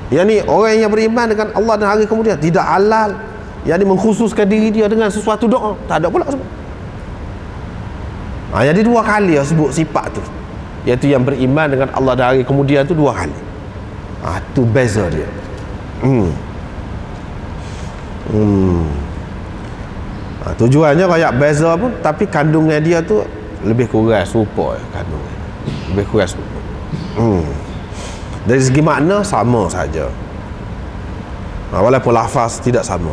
Yang ni orang yang beriman dengan Allah dan hari kemudian tidak halal. Yang ni mengkhususkan diri dia dengan sesuatu doa. Tak ada pula sebut. Jadi 2 kali sebut sifat tu, iaitu yang beriman dengan Allah dan hari kemudian tu 2 kali. Tu beza dia. Tujuannya kayak beza pun, tapi kandungan dia tu lebih kurang serupa kandungan. Lebih kurang serupa. Dari segi makna sama saja. Walaupun lafaz tidak sama.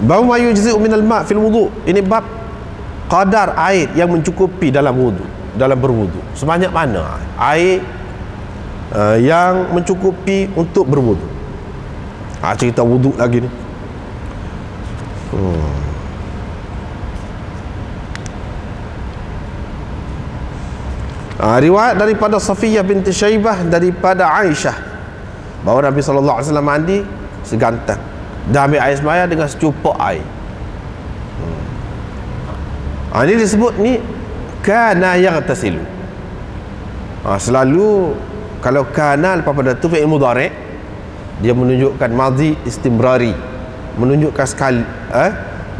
Bab ma yujzi'u minal ma' fil wudu'. Ini bab qadar air yang mencukupi dalam wudu, dalam berwudu. Sebanyak mana air yang mencukupi untuk berwudu. Cerita wudu lagi ni. Riwayat daripada Safiyah binti Syaibah daripada Aisyah bahawa Nabi SAW mandi segantang dan ambil air semaya dengan secupak air. Ini disebut ni kana yaghtasilu. Selalu kalau kana lepas pada tu fi'il mudhari', dia menunjukkan madhi istimrari, menunjukkan sekali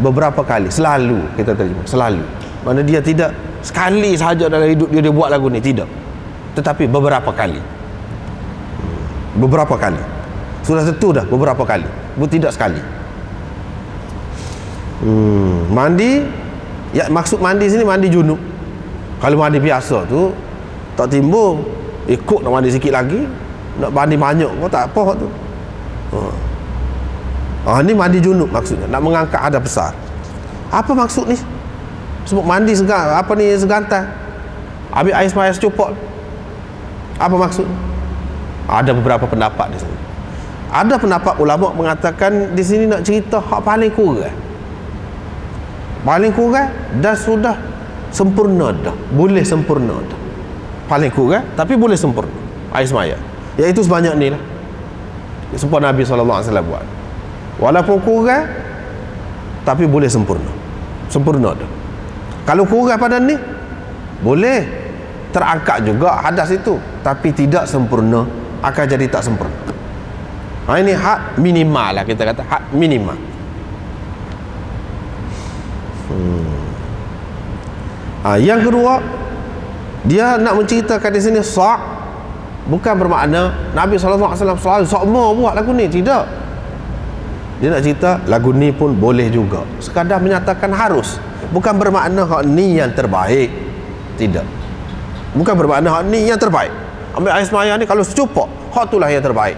beberapa kali, selalu kita terjemah, selalu. Mana dia tidak sekali sahaja dalam hidup dia buat lagu ni, tidak. Tetapi beberapa kali. Beberapa kali. Sudah tentu dah beberapa kali. Tidak sekali. Mandi, ya maksud mandi sini mandi junub. Kalau mandi biasa tu tak timbul, ikut nak mandi sikit lagi, nak mandi banyak kau tak apa tu. Ni mandi junub maksudnya, nak mengangkat hadas besar. Apa maksud ni? Sebut mandi segantar. Ambil air semaya secupak. Apa maksud? Ada beberapa pendapat di sini. Ada pendapat ulama mengatakan di sini nak cerita hak paling kurang. Paling kurang dah sudah sempurna dah. Boleh sempurna dah. Paling kurang tapi boleh sempurna. Air semaya. Iaitu sebanyak ni lah. Supaya Nabi SAW buat. Walaupun kurang tapi boleh sempurna. Sempurna dah. Kalau kurang pada ni boleh terangkat juga hadas itu, tapi tidak sempurna, akan jadi tak sempurna. Ini hak minimal lah, kita kata hak minimal. Yang kedua, dia nak menceritakan di sini sa' bukan bermakna Nabi SAW selalu sama buat lagu ni, tidak. Dia nak cerita lagu ni pun boleh juga, sekadar menyatakan harus. Bukan bermakna hak ni yang terbaik, tidak. Bukan bermakna hak ni yang terbaik. Ambil air semaya ni kalau secupak, hak itulah yang terbaik.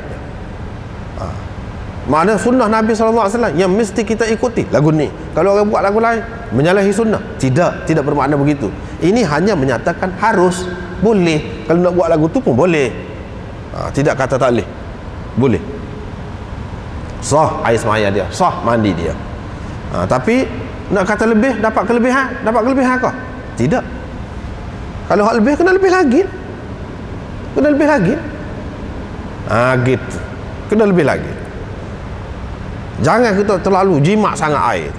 Mana sunnah Nabi SAW yang mesti kita ikuti lagu ni. Kalau orang buat lagu lain menyalahi sunnah, tidak bermakna begitu. Ini hanya menyatakan harus, boleh. Kalau nak buat lagu tu pun boleh. Tidak kata tak boleh, boleh, sah air semaya dia, sah mandi dia. Tapi nak kata lebih, dapat kelebihan kah? Tidak. Kalau hak lebih, kena lebih lagi, gitu, kena lebih lagi. Jangan kita terlalu jimat sangat air.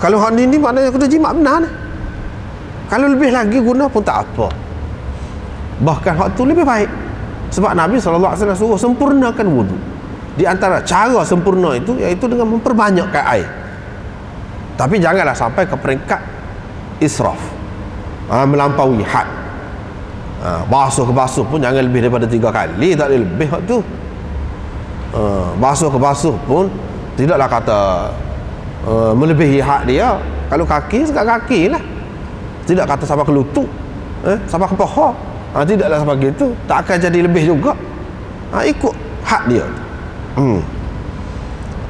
Kalau hak ni maknanya kita jimat benar ni. Kalau lebih lagi guna pun tak apa, bahkan hak tu lebih baik. Sebab Nabi SAW suruh sempurnakan wudu. Di antara cara sempurna itu iaitu dengan memperbanyakkan air. Tapi janganlah sampai ke peringkat israf, melampaui had. Basuh ke basuh pun jangan lebih daripada 3 kali, tak boleh lebih hak tu. Basuh ke basuh pun tidaklah kata melebihi had dia. Kalau kaki, sekat kaki lah, tidak kata sampai ke lutut, sampai ke paha. Tidaklah sampai gitu, tak akan jadi lebih juga. Ikut had dia.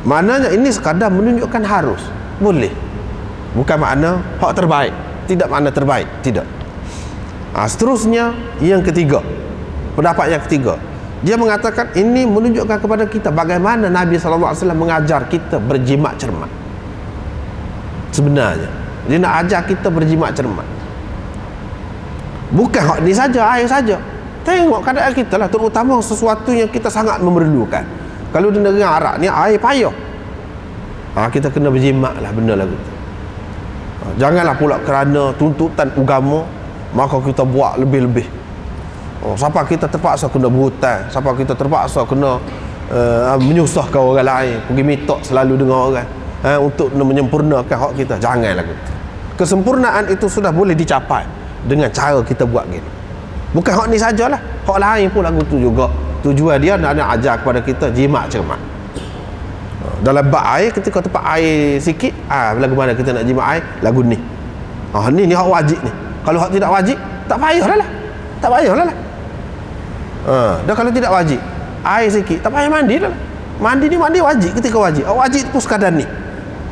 Maknanya ini sekadar menunjukkan harus, boleh, bukan makna hak terbaik, tidak makna terbaik, tidak. Seterusnya yang ketiga, pendapat yang ketiga, dia mengatakan ini menunjukkan kepada kita bagaimana Nabi SAW mengajar kita berjimat cermat. Sebenarnya dia nak ajar kita berjimat cermat, bukan hak ni saja, air saja. Tengok keadaan kita lah, terutama sesuatu yang kita sangat memerlukan. Kalau di negara Arab ni air payah, kita kena berjimat lah benda lagu tu. Janganlah pula kerana tuntutan agama maka kita buat lebih-lebih. Siapa kita terpaksa kena berhutang, siapa kita terpaksa kena menyusahkan orang lain, pergi minta selalu dengan orang untuk menyempurnakan hak kita. Jangan lagu tu. Kesempurnaan itu sudah boleh dicapai dengan cara kita buat gini. Bukan hak ni sajalah, hak lain pun lagu tu juga. Tujuan dia nak ajar kepada kita jimat cermat. Dalam bab air, ketika tempat air sikit, lagu mana kita nak jimat air, lagu ni. Ni hak wajib ni. Kalau hak tidak wajib, tak payahlah lah. Tak payahlah lah. Dan kalau tidak wajib, air sikit, tak payah mandi dah lah. Mandi ni mandi wajib ketika wajib. Wajib pun sekadar ni.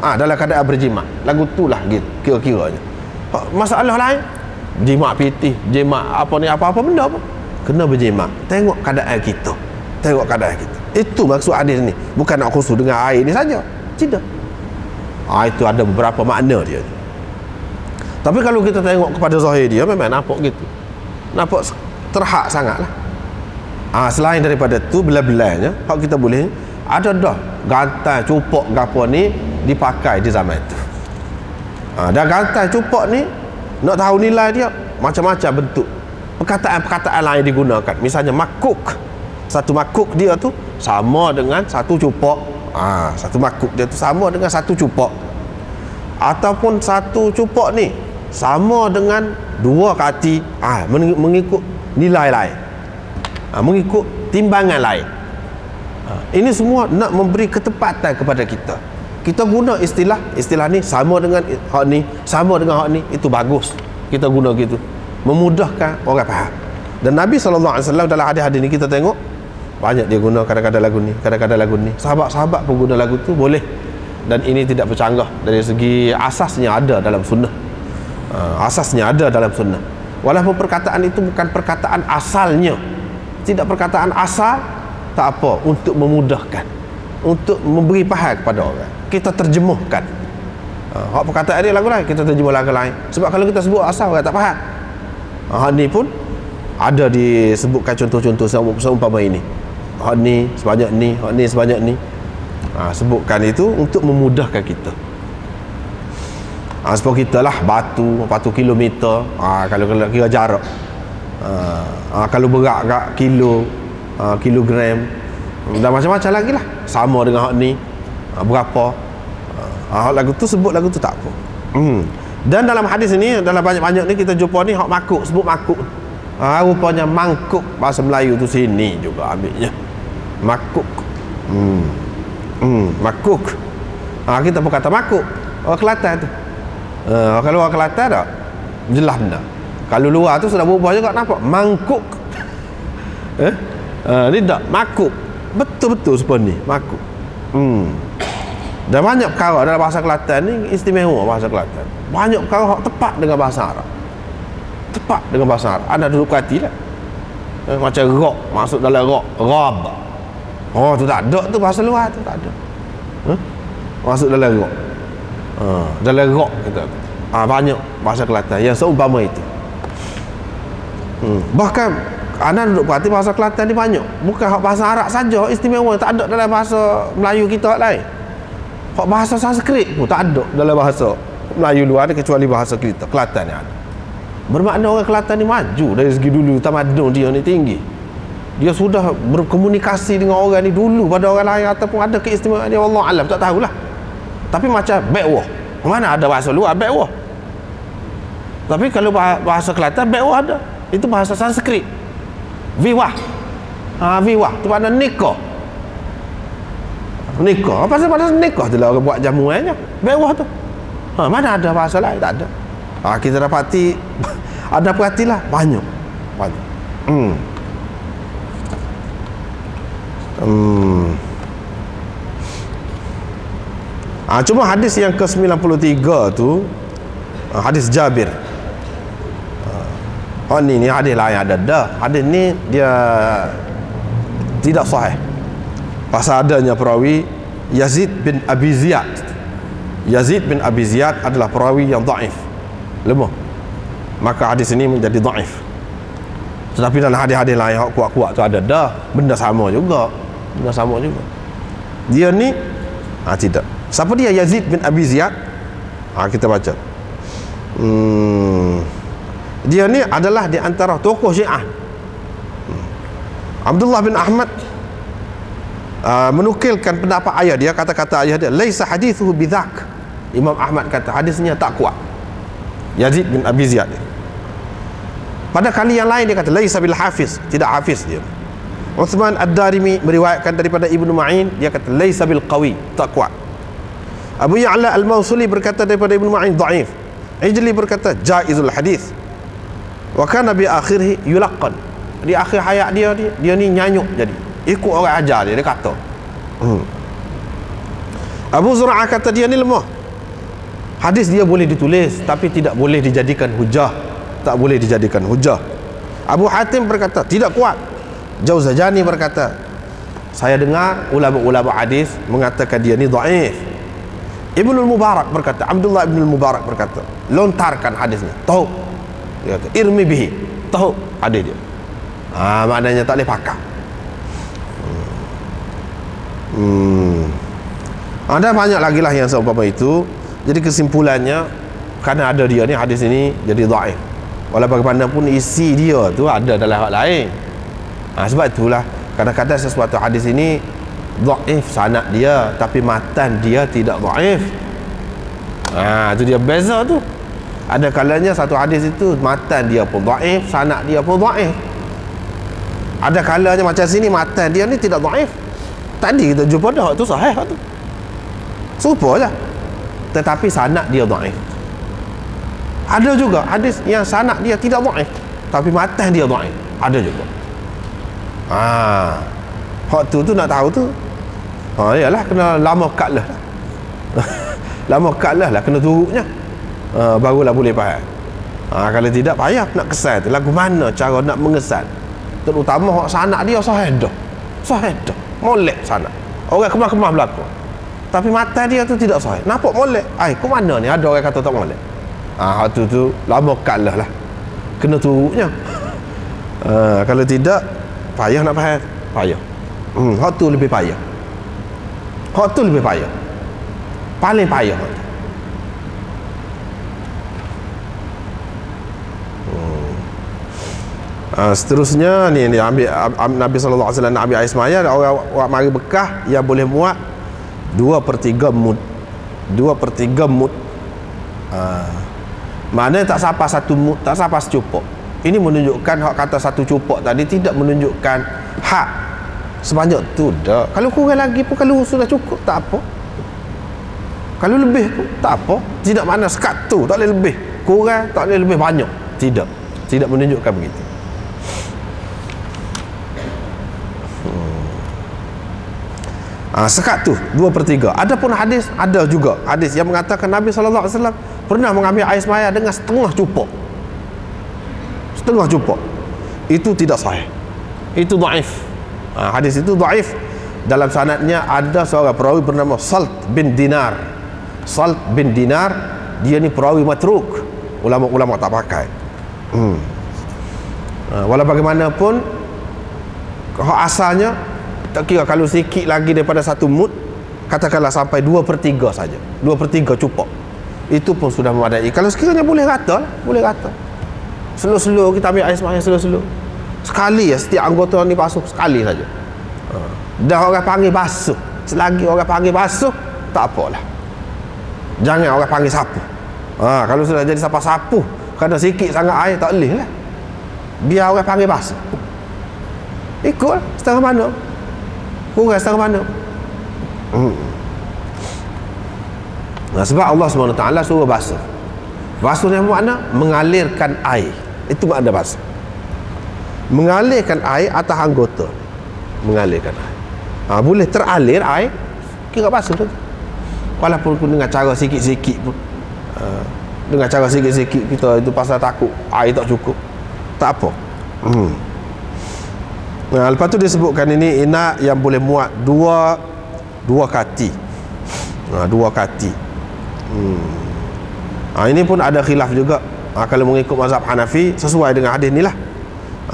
Dalam keadaan berjimat. Lagu tu lah gitu, kira-kiranya. Masalah lain, jimat pitih, jimat apa-apa benda pun kena berjimat. Tengok keadaan kita, itu maksud hadis ni. Bukan nak khusus dengan air ni saja, tidak. Itu ada beberapa makna dia. Tapi kalau kita tengok kepada zahir dia, memang nampak gitu, nampak terhad sangat lah. Selain daripada tu, belah-belahnya hak kita boleh ada dah gantai cupok gapo ni dipakai di zaman itu. Dan gantai cupok ni, nak tahu nilai dia, macam-macam bentuk perkataan-perkataan lain digunakan. Misalnya makuk, satu makuk dia tu sama dengan satu cupok. Satu makuk dia tu sama dengan satu cupok, ataupun satu cupok ni sama dengan 2 kati, mengikut nilai lain, mengikut timbangan lain. Ini semua nak memberi ketepatan kepada kita. Kita guna istilah ni sama dengan hak ni, sama dengan hak ni, itu bagus kita guna gitu, memudahkan orang faham. Dan Nabi SAW dalam hadis-hadis ni kita tengok banyak dia guna kadang-kadang lagu ni, kadang-kadang lagu ni. Sahabat-sahabat pun guna lagu tu, boleh. Dan ini tidak bercanggah dari segi asasnya ada dalam sunnah. Asasnya ada dalam sunnah. Walaupun perkataan itu bukan perkataan asalnya, tidak perkataan asal, tak apa, untuk memudahkan, untuk memberi faham kepada orang, kita terjemahkan. Hak perkataan dia lagu lain, kita terjemah lagu lain. Sebab kalau kita sebut asal, orang tak faham. Hak ni pun ada disebutkan contoh-contoh seumpama ini. Hak ni sebanyak ni, hak ni sebanyak ni. Sebutkan itu untuk memudahkan kita. Sebab kita lah batu kilometer, kalau kira jarak, kalau berat kat kilogram, dan macam-macam lagi lah, sama dengan hak ni berapa. Hak lagu tu sebut lagu tu tak apa. Dan dalam hadis ni, dalam banyak-banyak ni kita jumpa ni hak makuk, sebut makuk. Rupanya mangkuk, bahasa Melayu tu sini juga ambilnya makuk. Makuk. Kita pun kata makuk, orang Kelantan tu. Kalau orang Kelantan tak jelas benar. Kalau luar tu sudah berubah juga, nampak mangkuk. Ni tak makuk, betul-betul seperti ni makuk. Dan banyak perkara dalam bahasa Kelantan ni istimewa. Bahasa Kelantan banyak perkara tepat dengan bahasa Arab, tepat dengan bahasa Arab. Anda duduk hati lah. Macam rok, masuk dalam rok, rab. Oh, tu tak ada tu bahasa luar tu, tak ada. Masuk dalam rok. Dalam rok kita. Banyak bahasa Kelantan yang seumpama itu. Bahkan anda duduk perhati bahasa Kelantan ni banyak. Bukan hak bahasa Arab saja istimewa, tak ada dalam bahasa Melayu kita lain. Hak bahasa Sanskrit pun tak ada dalam bahasa Melayu luar ni, kecuali bahasa kita Kelantan ni ada. Bermakna orang Kelantan ni maju dari segi dulu, tamadun dia ni tinggi. Dia sudah berkomunikasi dengan orang ni dulu pada orang lain, ataupun ada keistimewaan dia, Allah alam, tak tahulah. Tapi macam bekwah, mana ada bahasa luar bekwah. Tapi kalau bahasa Kelantan bekwah ada. Itu bahasa Sanskrit. Viwah. Viwah tu makna nikah. Nikah. Apa sebab nikah tu lah orang buat jamuannya. Bekwah tu. Mana ada bahasa lain? Tak ada. Kita dapati ada perhatilah banyak. Cuma hadis yang ke-93 tu hadis Jabir. Ni hadis lain ada dah. Hadis ni dia tidak sahih. Pasal adanya perawi Yazid bin Abi Ziyad. Yazid bin Abi Ziyad adalah perawi yang dhaif, lemah. Maka hadis ini menjadi dhaif. Tetapi dalam hadis-hadis lain yang kuat-kuat tu ada dah, benda sama juga. Dia ni tidak. Siapa dia Yazid bin Abi Ziyad? Kita baca. Dia ni adalah di antara tokoh Syiah. Abdullah bin Ahmad menukilkan pendapat ayah dia, kata-kata ayah dia, laisa hadithuhu bidzak. Imam Ahmad kata hadisnya tak kuat. Yazid bin Abi Ziyad. Pada kali yang lain dia kata laisa bil hafiz, tidak hafiz dia. Uthman Ad-Darimi meriwayatkan daripada Ibnu Ma'in, dia kata laisa bil qawi, tak kuat. Abu Ya'la Al-Mawsili berkata daripada Ibnu Ma'in dhaif. Ijli berkata jaizul hadis. Wa kana bi akhirih yulaqqan. Di akhir hayat dia ni nyanyuk, jadi ikut orang ajar dia kata. Abu Zur'ah kata dia ni lemah. Hadis dia boleh ditulis tapi tidak boleh dijadikan hujah. Tak boleh dijadikan hujah. Abu Hatim berkata tidak kuat. Jauzajani berkata, saya dengar ulama-ulama hadis mengatakan dia ni dhaif. Ibnu Mubarak berkata, Abdullah Ibnu Mubarak berkata, lontarkan hadisnya. Tahu. Dia kata, irmi bihi. Tahu hadis dia. Maknanya tak boleh pakai. Ada banyak lagi lah yang seumpama itu. Jadi kesimpulannya, kerana ada dia ni, hadis ini jadi dhaif. Walau bagaimanapun isi dia tu ada dalam hal lain. Sebab itulah kadang-kadang sesuatu hadis ini dhaif sanad dia, tapi matan dia tidak dhaif. Itu dia beza tu. Ada kalanya satu hadis itu matan dia pun dhaif, sanad dia pun dhaif. Ada kalanya macam sini matan dia ni tidak dhaif. Tadi kita jumpa dah tu sahih tu. Serupa je. Tetapi sanad dia dhaif. Ada juga hadis yang sanad dia tidak dhaif, tapi matan dia dhaif. Ada juga. Hak tu nak tahu tu. Yalah kena lama kat lah. Lama kat lah kena turutnya. Barulah boleh faham. Kalau tidak payah nak kesan tu. Lagu mana cara nak mengesan? Terutama hak sanad dia sahih dah. Molek sanad. Orang kemah-kemah belakang. Tapi mata dia tu tidak sahih. Nampak molek. Ke mana ni ada orang kata tak molek? Hak tu lama kat lah. Kena turutnya. Kalau tidak payah nak faham. Payah. Hak tu lebih payah. Paling payah. Seterusnya ni ambil Nabi sallallahu alaihi wasallam nak ambil air semaya, orang mari bekah yang boleh muat 2/3 mud. 2/3 mud. Mana tak sampai satu mud, tak sampai secupuk. Ini menunjukkan hak kata satu cupuk tadi tidak menunjukkan hak sebanyak tu dah. Kalau kurang lagi pun, kalau sudah cukup tak apa. Kalau lebih pun tak apa. Tidak makna sekat tu tak boleh lebih, kurang tak boleh lebih banyak. Tidak menunjukkan begitu. Sekat tu 2/3. Ada pun hadis, ada juga hadis yang mengatakan Nabi sallallahu alaihi wasallam pernah mengambil air semaya dengan setengah cupuk. Itu tidak sahih. Itu dhaif. Hadis itu dhaif. Dalam sanadnya ada seorang perawi bernama Salt bin Dinar. Salt bin Dinar, dia ni perawi matruk. Ulama-ulama tak pakai. Walau bagaimanapun, asalnya tak kira kalau sikit lagi daripada satu mud, katakanlah sampai 2/3 saja, 2/3 cukup, itu pun sudah memadai. Kalau sekiranya boleh rata, boleh rata. Slow-slow kita ambil air sembahyang, slow-slow sekali ya, setiap anggota ni basuh sekali saja. Dah orang panggil basuh, selagi orang panggil basuh tak apalah, jangan orang panggil sapu. Kalau sudah jadi sapu-sapu kerana sikit sangat air, tak boleh lah, biar orang panggil basuh, ikut setengah mana, kurang setengah mana. Sebab Allah SWT suruh basuh. Basuh yang makna mengalirkan air, itu makna basuh. Mengalirkan air atas anggota, mengalirkan air. Boleh teralir air, kira basuh tu. Walaupun dengan cara sikit-sikit pun, dengan cara sikit-sikit kita itu pasal takut air tak cukup, tak apa. Lepas tu disebutkan ini ina yang boleh muat dua kati. Dua kati. Ini pun ada khilaf juga. Kalau mengikut mazhab Hanafi, sesuai dengan hadis ni lah,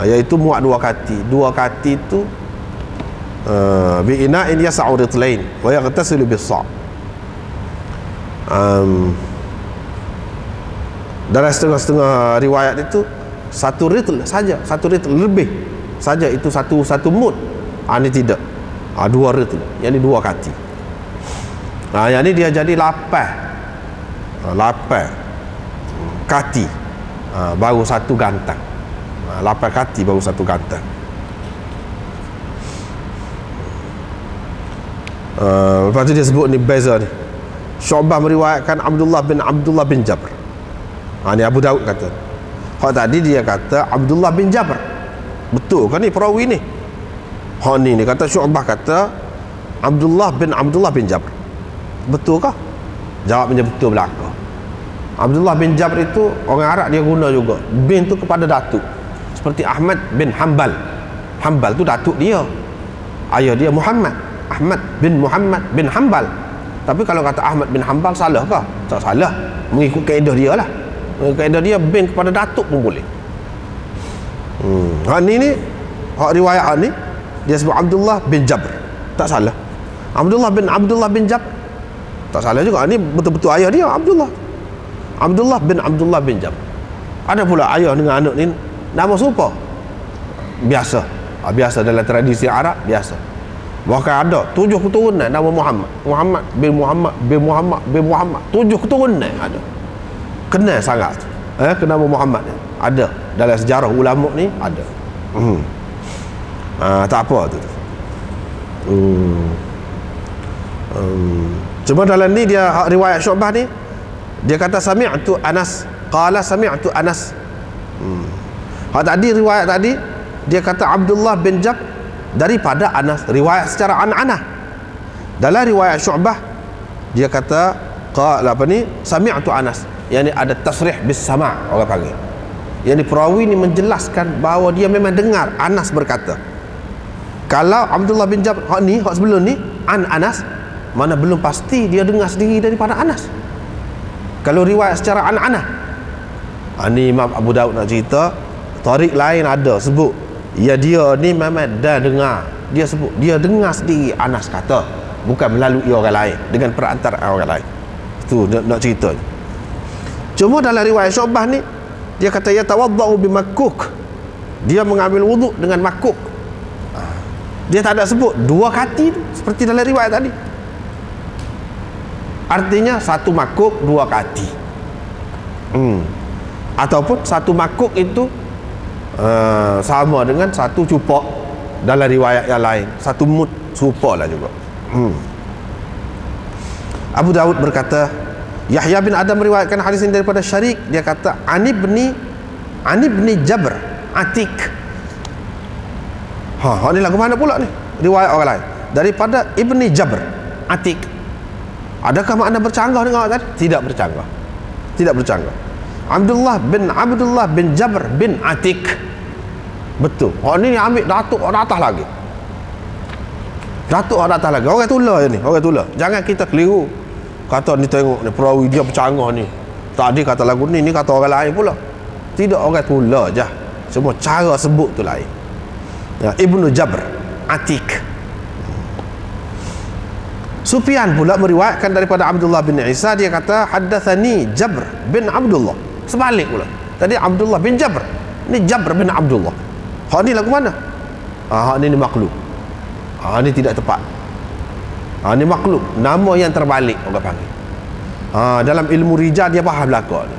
iaitu muat dua kati. Dua kati tu bi ina'in yas'u ritlain wa yaghtasilu bis-sa'. Dalam setengah-setengah riwayat itu satu ritl saja, satu ritl lebih saja, itu satu mud. Ini tidak, dua ritl, yang ini dua kati. Yang ini dia jadi 8 kati, baru satu gantang. 8 kati baru satu gantang. Lepas tu dia sebut ni beza ni. Syu'bah meriwayatkan Abdullah bin Jabr. Ni Abu Daud kata. Hak tadi dia kata Abdullah bin Jabr. Betul kan ni perawi ni? Ni kata Syu'bah kata Abdullah bin Jabr. Betul kah? Jawabnya betul belaka. Abdullah bin Jabr itu orang Arab dia guna juga bin tu kepada datuk. Seperti Ahmad bin Hanbal. Hanbal tu datuk dia. Ayah dia Muhammad. Ahmad bin Hanbal. Tapi kalau kata Ahmad bin Hanbal, salah kah? Tak salah, mengikut kaedah dia lah. Kaedah dia bin kepada datuk pun boleh. Ni hak riwayat ni dia sebut Abdullah bin Jabr, tak salah. Abdullah bin Jabr, tak salah juga. Ni betul-betul ayah dia Abdullah bin Jabr. Ada pula ayah dengan anak ni nama serupa, biasa dalam tradisi Arab biasa. Bahkan ada 7 keturunan nama Muhammad bin Muhammad 7 keturunan ada. Kenal sangat nama Muhammad ni ada dalam sejarah ulama ni ada. Tak apa tu. Cuma dalam ni dia riwayat Syu'bah ni, dia kata sami'tu Anas qala sami'tu Anas. Tadi riwayat tadi dia kata Abdullah bin Jabr daripada Anas, riwayat secara an-anah. Dalam riwayat Syu'bah dia kata qala sami'tu Anas, yang ni ada tasrih bis sama', orang panggil. Yang ni perawi ni menjelaskan bahawa dia memang dengar Anas berkata. Kalau Abdullah bin Jabr hak sebelum ni an Anas, mana belum pasti dia dengar sendiri daripada Anas. Kalau riwayat secara an-anah, ni Imam Abu Daud nak cerita tarik lain ada sebut ya dia ni memang dah dengar, dia sebut dia dengar sendiri Anas kata, bukan melalui orang lain, dengan perantaraan orang lain. Itu nak cerita. Cuma dalam riwayat Syu'bah ni dia kata ya tawaddau bimakuk, dia mengambil wuduk dengan makuk. Dia tak ada sebut dua kati seperti dalam riwayat tadi. Artinya satu makuk dua kati, ataupun satu makuk itu sama dengan satu cupok dalam riwayat yang lain, satu mud serupa lah juga. Abu Daud berkata Yahya bin Adam meriwayatkan hadis ini daripada Syarik, dia kata Ani bin Jabr Atik. Ni lagu mana pula ni? Riwayat orang lain daripada Ibni Jabr Atik. Adakah makna bercanggah dengan orang tadi? Tidak bercanggah. Abdullah bin Jabr bin Atik. Betul. Hak ni ambil datuk hak atas lagi. Datuk hak atas lagi. Orang tula ni, orang tula. Jangan kita keliru. Kata ni tengok ni perawi dia bercanggah ni. Tadi kata lagu ni kata orang lain pula. Tidak, orang tula je. Semua cara sebut tu lain. Ya, Ibnu Jabr Atik. Sufyan pula meriwayatkan daripada Abdullah bin Isa, dia kata haddatsani Jabr bin Abdullah. Sebalik pula. Tadi Abdullah bin Jabr, ni Jabr bin Abdullah. Hak ni lagu mana? Hak ni makhluk. Ni tidak tepat. Ni makhluk, nama yang terbalik orang panggil. Dalam ilmu rijal dia faham belaka ni.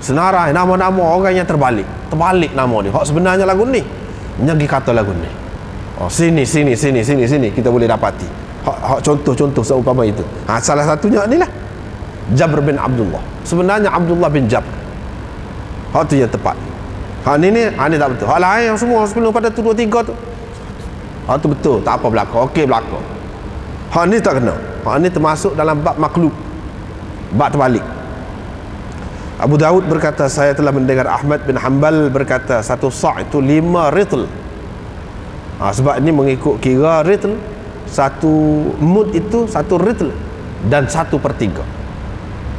Senarai nama-nama orang yang terbalik nama ni. Hak sebenarnya lagu ni nyagi kata lagu ni. Sini kita boleh dapati. Hak contoh-contoh seumpama itu. Salah satunya inilah Jabr bin Abdullah. Sebenarnya Abdullah bin Jabr. Hak tu yang tepat. Hak ni tak betul. Hak lain yang semua sebelum pada tu 2 3 tu. Hak tu betul, tak apa belaka. Okey belaka. Hak ni tak kena. Hak ni termasuk dalam bab makhluk. Bab terbalik. Abu Daud berkata, saya telah mendengar Ahmad bin Hanbal berkata, satu sa' itu 5 ritl. Sebab ini mengikut kira ritl, satu mud itu 1 ritl dan 1/3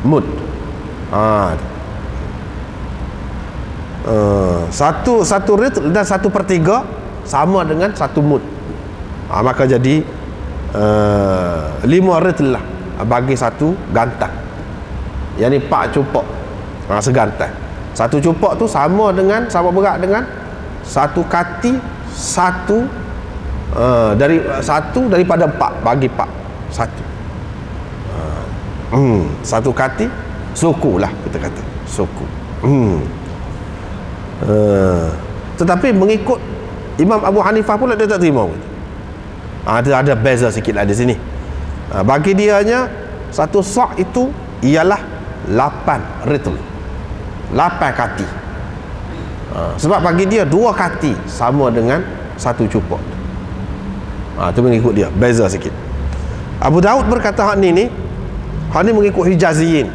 mud. Satu ritl dan 1/3 sama dengan 1 mud. Maka jadi 5 ritl lah bagi 1 gantang. Yang ni 4 cupak segantai. 1 cupak tu sama berat dengan 1 kati 1 daripada 4 bagi 4 1 kati suku lah kita kata suku. Tetapi mengikut Imam Abu Hanifah pula dia tak terima. Ada beza sikit lah di sini. Bagi dianya 1 sa' itu ialah 8 ritl, 8 kati. Sebab bagi dia 2 kati sama dengan 1 cupak. Itu mengikut dia, beza sikit. Abu Daud berkata hak ni mengikut Hijaziyin.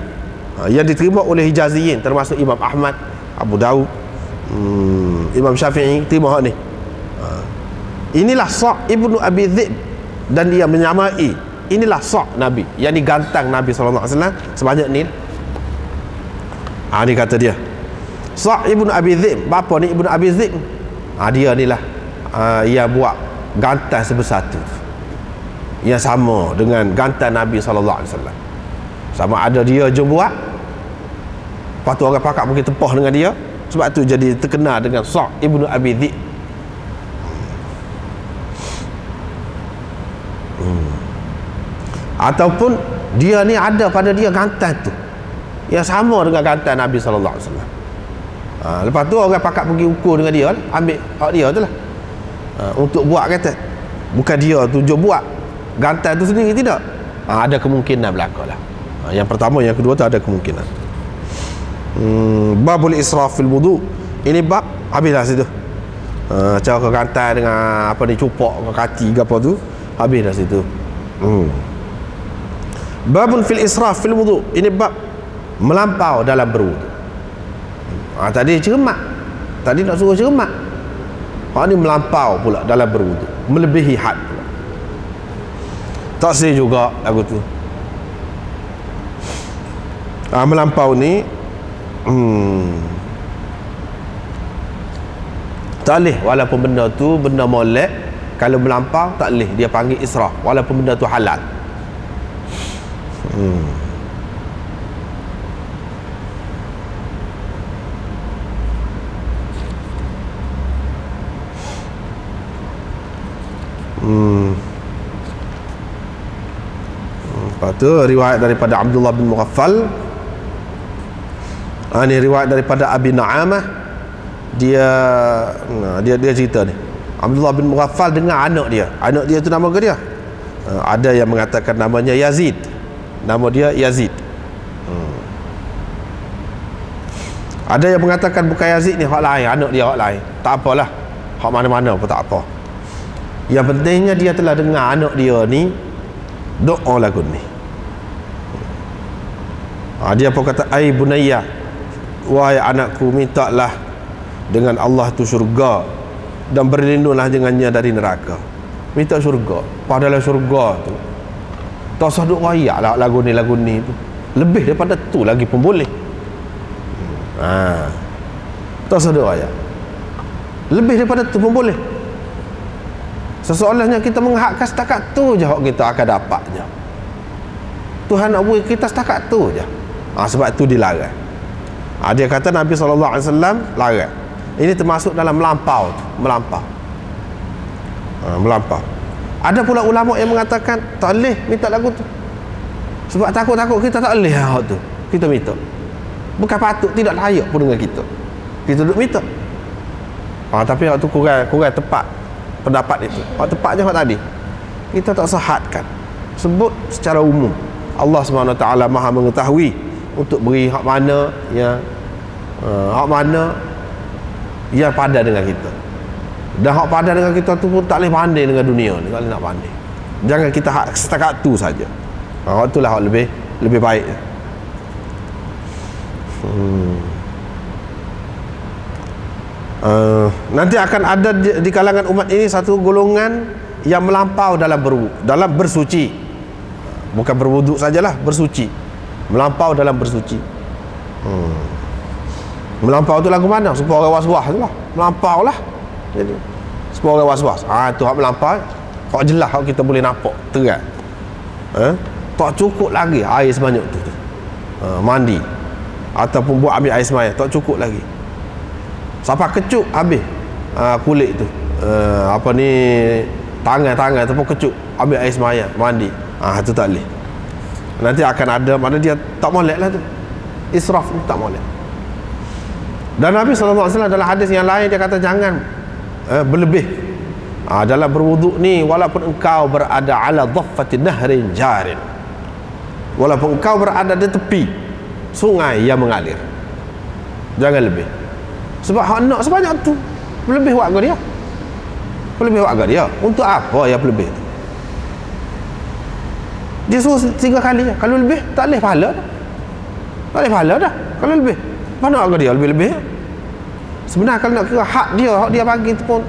Yang diterima oleh Hijaziyin termasuk Imam Ahmad, Abu Daud, Imam Syafi'i terima hak ni. Inilah sa' Ibnu Abi Dhib, dan dia menyamai inilah sa' Nabi yang digantang Nabi SAW sebanyak ni. Ni kata dia sa' Ibnu Abi Dhib. Bapa ni Ibnu Abi Dhib. Dia ni lah yang buat gantan sebesar tu, yang sama dengan gantan Nabi SAW. Sama ada dia je buat, lepas tu orang pakak mungkin tepah dengan dia, sebab tu jadi terkenal dengan sa' Ibnu Abi Dhib. Ataupun dia ni ada pada dia gantan tu yang sama dengan gantan Nabi SAW. Lepas tu orang pakak pergi ukur dengan dia, ambil hak dia tu lah untuk buat, kata bukan dia tu je buat gantan tu sendiri, tidak. Ada kemungkinan belaka lah. Yang pertama, yang kedua tu ada kemungkinan. Babul israf fil wudu. Ini bab habislah situ. Cara ke gantan dengan apa ni, cupak ke kaki ke apa tu, habislah situ. Babun fil israf fil wudu. Ini bab melampau dalam berwudu. Tadi cermat, tadi nak suruh cermat. Ni melampau pula dalam berwudu, melebihi had pula. Tak sah juga lagu tu. Melampau ni tak boleh, walaupun benda tu benda molek. Kalau melampau tak boleh, dia panggil israf walaupun benda tu halal. Lepas tu riwayat daripada Abdullah bin Mughaffal. Ini riwayat daripada Abi Na'amah. Dia cerita ni, Abdullah bin Mughaffal dengar anak dia tu nama ke dia? Ada yang mengatakan namanya Yazid. Nama dia Yazid. Ada yang mengatakan bukan Yazid ni, hak lain, anak dia hak lain. Tak apalah, hak mana-mana pun tak apa. Yang pentingnya dia telah dengar anak dia ni doa lagu ni. Dia pun kata, ai bunayya, wahai anakku, mintalah dengan Allah tu syurga dan berlindunglah dengannya dari neraka. Minta syurga. Padahal syurga tu tak usah duk royak lah lagu ni tu. Lebih daripada tu lagi pun boleh. Tak usah duk royak. Lebih daripada tu pun boleh. Seseolahnya kita menghakkan setakat tu je hak kita akan dapat je. Tuhan nak beri kita setakat tu je. Sebab tu dilarang. Dia kata Nabi SAW larang. Ini termasuk dalam melampau. Melampau. Ada pula ulama yang mengatakan tak boleh minta lagu tu. Sebab takut-takut kita tak boleh hak tu. Kita minta. Bukan patut, tidak layak pun dengan kita. Kita duduk minta. Tapi hak tu kurang tepat pendapat itu. Hak tepatnya hak tadi. Kita tak sahadkan. Sebut secara umum. Allah SWT Maha mengetahui untuk beri hak mana yang padan dengan kita. Dan hak padan dengan kita tu pun tak boleh banding dengan dunia ni. Tak boleh nak banding. Jangan kita hak setakat tu saja. Hak tu lah hak lebih baik. Nanti akan ada di kalangan umat ini satu golongan yang melampau dalam bersuci. Bukan berwuduk sajalah, bersuci. Melampau dalam bersuci. Melampau tu lagu mana? Supaya orang was-was tu lah. Melampau lah. Jadi supaya orang was-was. Tu hak melampau. Hak jelas hak kita boleh nampak terang. Tak cukup lagi air sebanyak tu. Mandi ataupun buat ambil air semaya, tak cukup lagi. Sampai kecut habis kulit tu. Tangan ataupun kecut ambil air semaya, mandi. Tu tak boleh. Nanti akan ada mana dia tak molek lah tu. Israf ni tak molek. Dan Nabi SAW dalam hadis yang lain dia kata jangan berlebih dalam berwuduk ni, walaupun engkau berada ala dhaffatin nahrin jarin, walaupun engkau berada di tepi sungai yang mengalir, jangan lebih. Sebab hak nak sebanyak tu lebih warga dia. Lebih warga dia. Untuk apa yang lebih tu? Dia suruh 3 kali je. Kalau lebih tak boleh pahala dah. Tak boleh pahala dah kalau lebih. Mana warga dia lebih-lebih? Sebenarnya kalau nak kira hak dia bagi tu pun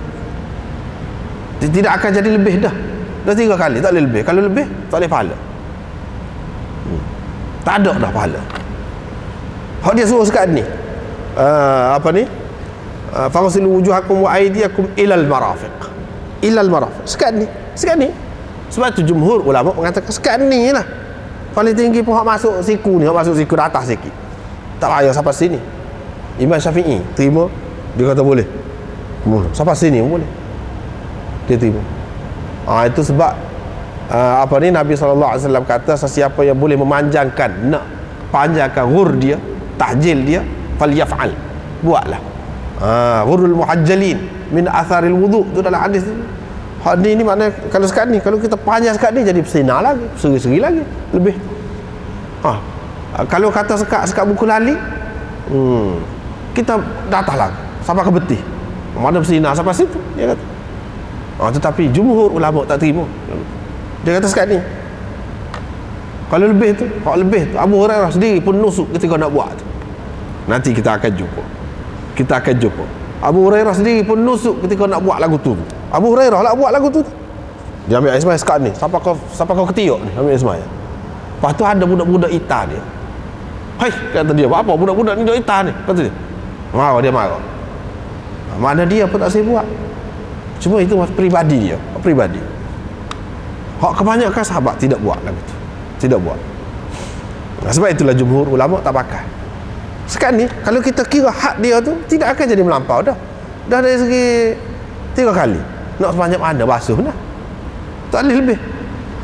tidak akan jadi lebih dah. Dah 3 kali tak boleh lebih. Kalau lebih tak boleh pahala. Tak ada dah pahala. Hak dia suruh sekat ni. Faghsilu wujuhakum wa aydiyakum ilal marafiq. Ilal marafiq. Sekat ni. Sebab tu jumhur ulama mengatakan sekat ni lah. Paling tinggi pun hak masuk siku ni, hak masuk siku dah atas sikit. Tak payah sampai sini. Imam Syafi'i terima, dia kata boleh. Sampai sini pun boleh. Dia terima. Itu sebab Nabi SAW kata sesiapa yang boleh memanjangkan, nak panjangkan ghur dia, tahjil dia, falyaf'al, buatlah. Ghurul muhajjalin min atharil wudu, tu dalam hadis tu. Hadis ni makna kalau sekat ni, kalau kita panjang sekat ni jadi bersinar lagi, seri-seri lagi lebih. Kalau kata sekat buku lali, kita datang lagi sampai ke betih, mana bersinar sampai situ dia kata. Tetapi jumhur ulama tak terima. Dia kata sekat ni kalau lebih tu, Abu Hurairah sendiri pun nusuk ketika nak buat tu. Nanti kita akan jumpa. Abu Hurairah sendiri pun nusuk ketika nak buat lagu tu. Abu Hurairah lah buat lagu tu. Dia ambil air semaya sekat ni, sampai kau ketiak ni, ambil air semaya. Lepas tu ada budak-budak ita dia. Hai, kata dia, apa budak-budak ni duk ita ni? Kata dia. Marah. Mana dia pun tak saya buat. Cuma itu pribadi dia, pribadi. Hak kebanyakan sahabat tidak buat lagu tu. Tidak buat. Sebab itulah jumhur ulama tak pakai. Sekarang ni kalau kita kira hak dia tu tidak akan jadi melampau dah. Dah dari segi 3 kali. Nak sebanyak mana basuh dah. Tak boleh lebih.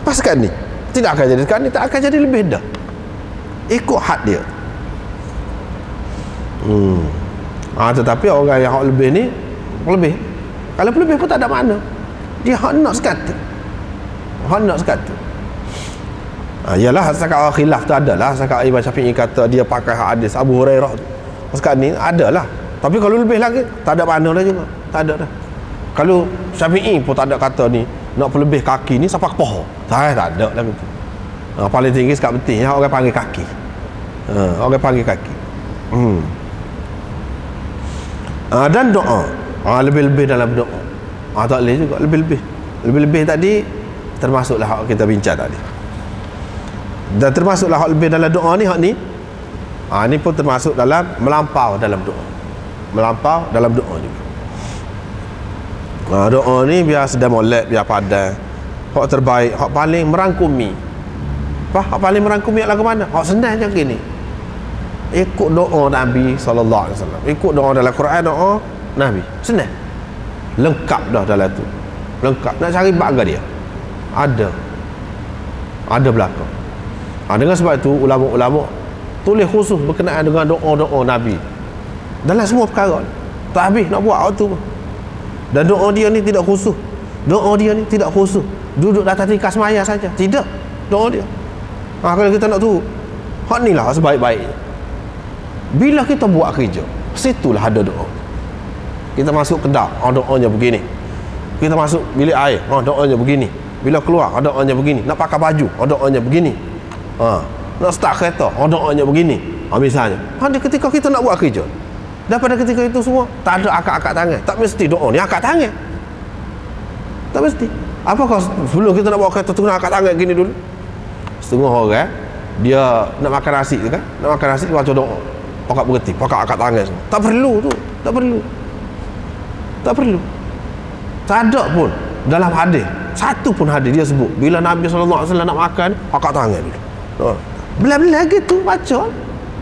Pas sekarang ni tidak akan jadi, sekarang ni tak akan jadi lebih dah. Ikut hak dia. Tetapi orang yang hak lebih ni lebih. Kalau lebih pun tak ada makna. Dia hak nak sekata. Yalah setakat khilaf tu adalah, setakat Imam Syafi'i kata dia pakai hadis Abu Hurairah tu. Setakat ni adalah. Tapi kalau lebih lagi tak ada makna dah juga. Tak ada dah. Kalau Syafi'i pun tak ada kata ni nak pelebih kaki ni sampai ke paha. Tak ada lah gitu. Paling tinggi sekat betul orang panggil kaki. Orang panggil kaki. Dan doa. Lebih-lebih dalam doa. Tak boleh juga lebih-lebih tadi termasuklah hak kita bincang tadi. Dan termasuklah hak lebih dalam doa ni, hak ni. Ni pun termasuk dalam melampau dalam doa. Melampau dalam doa juga. Doa ni biar sedang molek, biar padan. Hak terbaik, hak paling merangkumi. Hak paling merangkumi lagu mana? Hak senang je gini. Ikut doa Nabi sallallahu alaihi wasallam. Ikut doa dalam Quran, doa Nabi. Senang. Lengkap dah dalam tu. Lengkap. Nak cari bag dia. Ada belakang. Dengan sebab itu ulama-ulama tulis khusus berkenaan dengan doa-doa Nabi dalam semua perkara. Tak habis nak buat waktu. Dan doa dia ni tidak khusus. Duduk atas tingkap semaya saja. Tidak. Doa dia. Kalau kita nak tahu, hak ni lah sebaik-baik. Bila kita buat kerja, situlah ada doa. Kita masuk kedai, doanya begini. Kita masuk bilik air, doanya begini. Bila keluar, doanya begini. Nak pakai baju, doanya begini. Nak start kereta, doanya begini. Misalnya, ketika kita nak buat kerja, dan pada ketika itu semua tak ada akak-akak tangan. Tak mesti doa ni akak tangan. Tak mesti. Apakah sebelum kita nak buat kereta tu nak akak tangan gini dulu? Setengah orang dia nak makan nasi tu kan, nak makan nasi baca doa, pakat berhenti, pakat akak tangan semua. Tak perlu tu, tak perlu. Tak ada pun dalam hadis, satu pun hadis dia sebut bila Nabi SAW nak makan akak tangan dulu. Belah-belah gitu baca.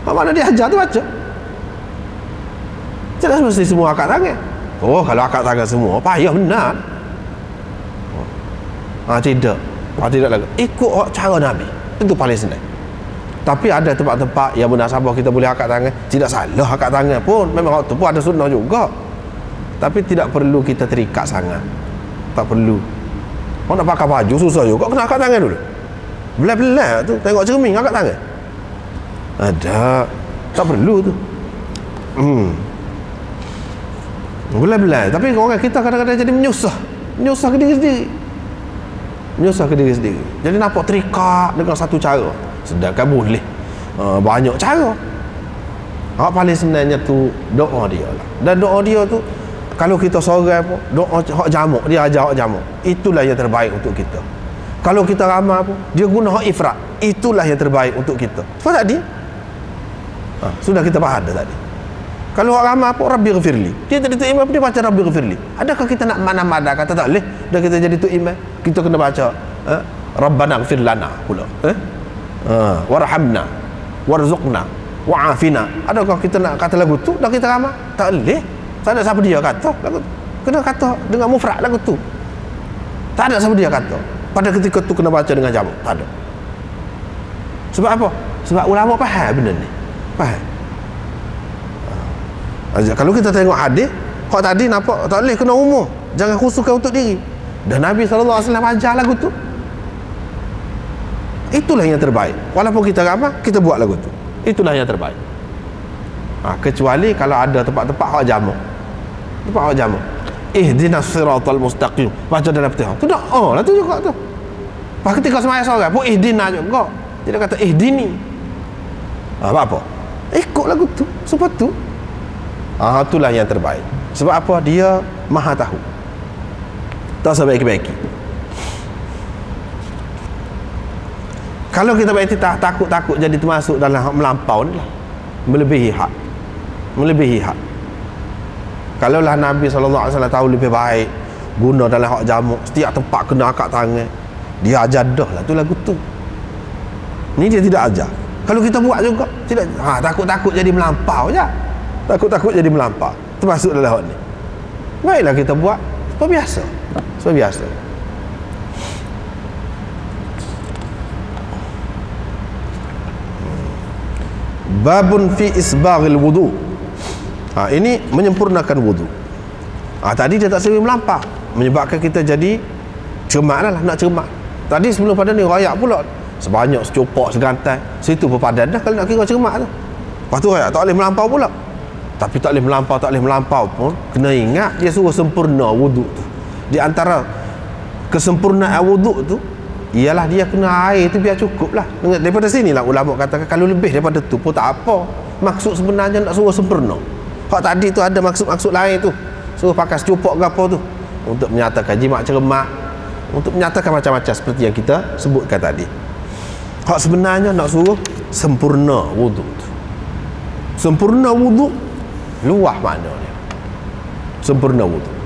Mana dia ajar tu baca. Jangan mesti semua akak tangan. Kalau akak tangan semua payah benar. Tidak lagi. Ikut cara Nabi. Itu paling senang. Tapi ada tempat-tempat yang munasabah kita boleh akak tangan. Tidak salah akak tangan pun. Memang waktu pun ada sunnah juga. Tapi tidak perlu kita terikat sangat. Tak perlu. Kalau nak pakai baju susah juga, kena akak tangan dulu. Belah-belah tu, tengok cermin akak tangan. Ada. Tak perlu tu. Belah-belah. Tapi orang kita kadang-kadang jadi menyusah ke diri sendiri. Jadi nampak terikat dengan satu cara, sedangkan boleh banyak cara. Paling senangnya tu doa dia lah. Dan doa dia tu kalau kita seorang pun doa hak jamak, dia ajar hak jamak, itulah yang terbaik untuk kita. Kalau kita ramai pun dia guna hak ifrat, itulah yang terbaik untuk kita. Sebab tadi sudah kita faham dah tadi. Kalau orang ramai pun Rabbi ghafirli, dia jadi tu imam dia baca Rabbi ghafirli. Adakah kita nak mana-mana kata tak boleh dah kita jadi tu imam, kita kena baca Rabbana ghafir lana pula, warhamna warzuqna wa'afina. Adakah kita nak kata lagu tu dah kita ramai? Tak boleh. Tak ada siapa dia kata lagu tu. Kena kata dengan mufrad lagu tu. Tak ada siapa dia kata. Pada ketika tu kena baca dengan jamak. Tak ada. Sebab apa? Sebab ulama faham benda ni. Faham. Kalau kita tengok hadis, hak tadi nampak tak boleh, kena umum. Jangan khususkan untuk diri. Dan Nabi SAW ajar lagu tu. Itulah yang terbaik. Walaupun kita ramai, kita buat lagu tu. Itulah yang terbaik. Kecuali kalau ada tempat-tempat hak jamak. Tempat hak jamak. Ihdinas siratal mustaqim. Baca dalam Fatihah. Tu doa lah tu juga tu. Pas ketika semaya seorang pun ihdina juga. Dia kata ihdini. Apa? Ikut lagu tu. Sebab tu. Itulah yang terbaik. Sebab apa? Dia maha tahu. Tak sebaik-baik. Kalau kita takut jadi termasuk dalam hak melampau ni lah. Melebihi hak. Kalaulah Nabi SAW tahu lebih baik guna dalam hak jamak, setiap tempat kena akak tangan, dia ajar dah lah tu lagu tu. Ni dia tidak ajar. Kalau kita buat juga tidak, takut-takut jadi melampau je. Takut-takut jadi melampau, termasuk dalam hak ni. Baiklah kita buat seperti biasa. Babun fi isbaghil wudu. Ini menyempurnakan wudu. Tadi dia tak sering melampau, menyebabkan kita jadi cermat lah, nak cermat. Tadi sebelum pada ni rayak pula sebanyak secupak segantai, situ berpadan dah kalau nak kira cermat tu. Lepas tu rayak tak boleh melampau pula. Tapi tak boleh melampau pun kena ingat dia suruh sempurna wudu tu. Di antara kesempurnaan wudu tu ialah dia kena air tu biar cukup lah. Daripada sinilah ulama katakan kalau lebih daripada tu pun tak apa. Maksud sebenarnya nak suruh sempurna. Hak tadi tu ada maksud-maksud lain tu. suruh pakai secupok ke apa tu untuk menyatakan jimat cermat, untuk menyatakan macam-macam seperti yang kita sebutkan tadi. Hak sebenarnya nak suruh sempurna wuduk tu. Sempurna wuduk luah maknanya. Sempurna wuduk.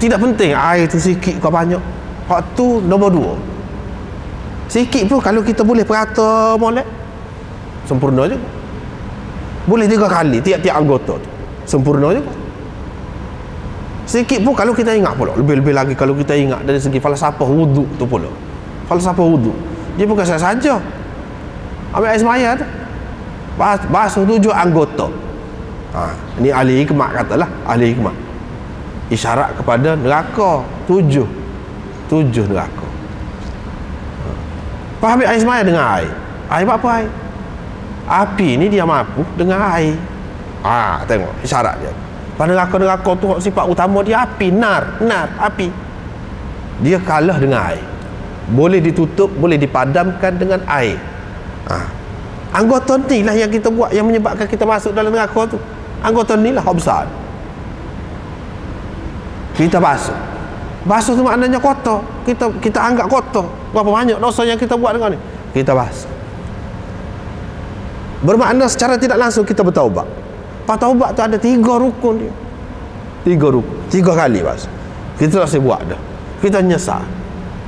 Tidak penting air tu sikit ke banyak. Hak tu nombor 2. Sikit pun kalau kita boleh perata molek, sempurna juga. Boleh 3 kali tiap-tiap anggota tu, sempurna juga. Sikit pun kalau kita ingat pula, lebih-lebih lagi kalau kita ingat dari segi falsafah wuduk tu pula. Falsafah wuduk, dia bukan saja ambil air semaya tu, basuh 7 anggota. Ini ahli hikmah katalah, ahli hikmah isyarat kepada neraka 7 neraka. Ambil air semaya dengan air. Air apa air? Api ni dia mampu dengan air. Tengok isyarat dia. Pada neraka-neraka tu sifat utama dia api, nar, api. Dia kalah dengan air. Boleh ditutup, boleh dipadamkan dengan air. Anggota ni lah yang kita buat yang menyebabkan kita masuk dalam neraka tu. Anggota ni lah hak besar. Kita basuh tu maknanya kotor. Kita anggap kotor. Berapa banyak dosa yang kita buat dengan ni, kita basuh. Bermakna secara tidak langsung kita bertaubat. Taubat tu ada 3 rukun dia. 3 rukun, 3 kali basuh. Kita tak boleh buat dah. Kita nyesal,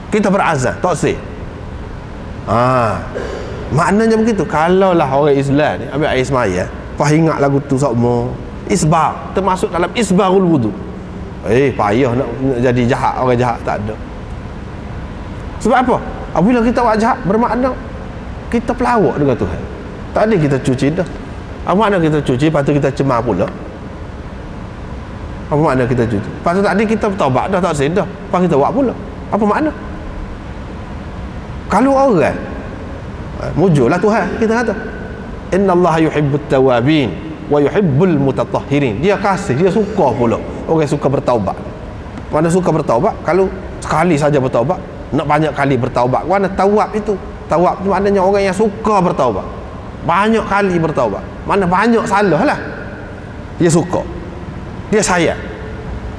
kita berazam, tak boleh. Maknanya begitu. Kalaulah orang Islam ni ambil air semaya, ingat lagu tu sama isbar, termasuk dalam isbarul wudu. Payah nak jadi jahat, orang jahat tak ada. Sebab apa? Apabila kita buat jahat, bermakna kita pelawak dengan Tuhan. Tak ada kita cuci dah. Apa makna kita cuci, lepas tu kita cemar pula? Apa makna kita cuci? Lepas tu tadi kita bertaubat dah, tak sedar, lepas kita buat pula. Apa makna? Kalau orang mujurlah Tuhan, kita kata innallaha yuhibbut tawabin wa yuhibbul mutatahhirin. Dia kasih, dia suka pula orang suka bertaubat. Mana suka bertaubat? Kalau sekali saja bertaubat, nak banyak kali bertaubat. Mana tawab itu? Tawab itu maknanya orang yang suka bertaubat, banyak kali bertaubat. Mana banyak salah lah, dia suka, dia sayang.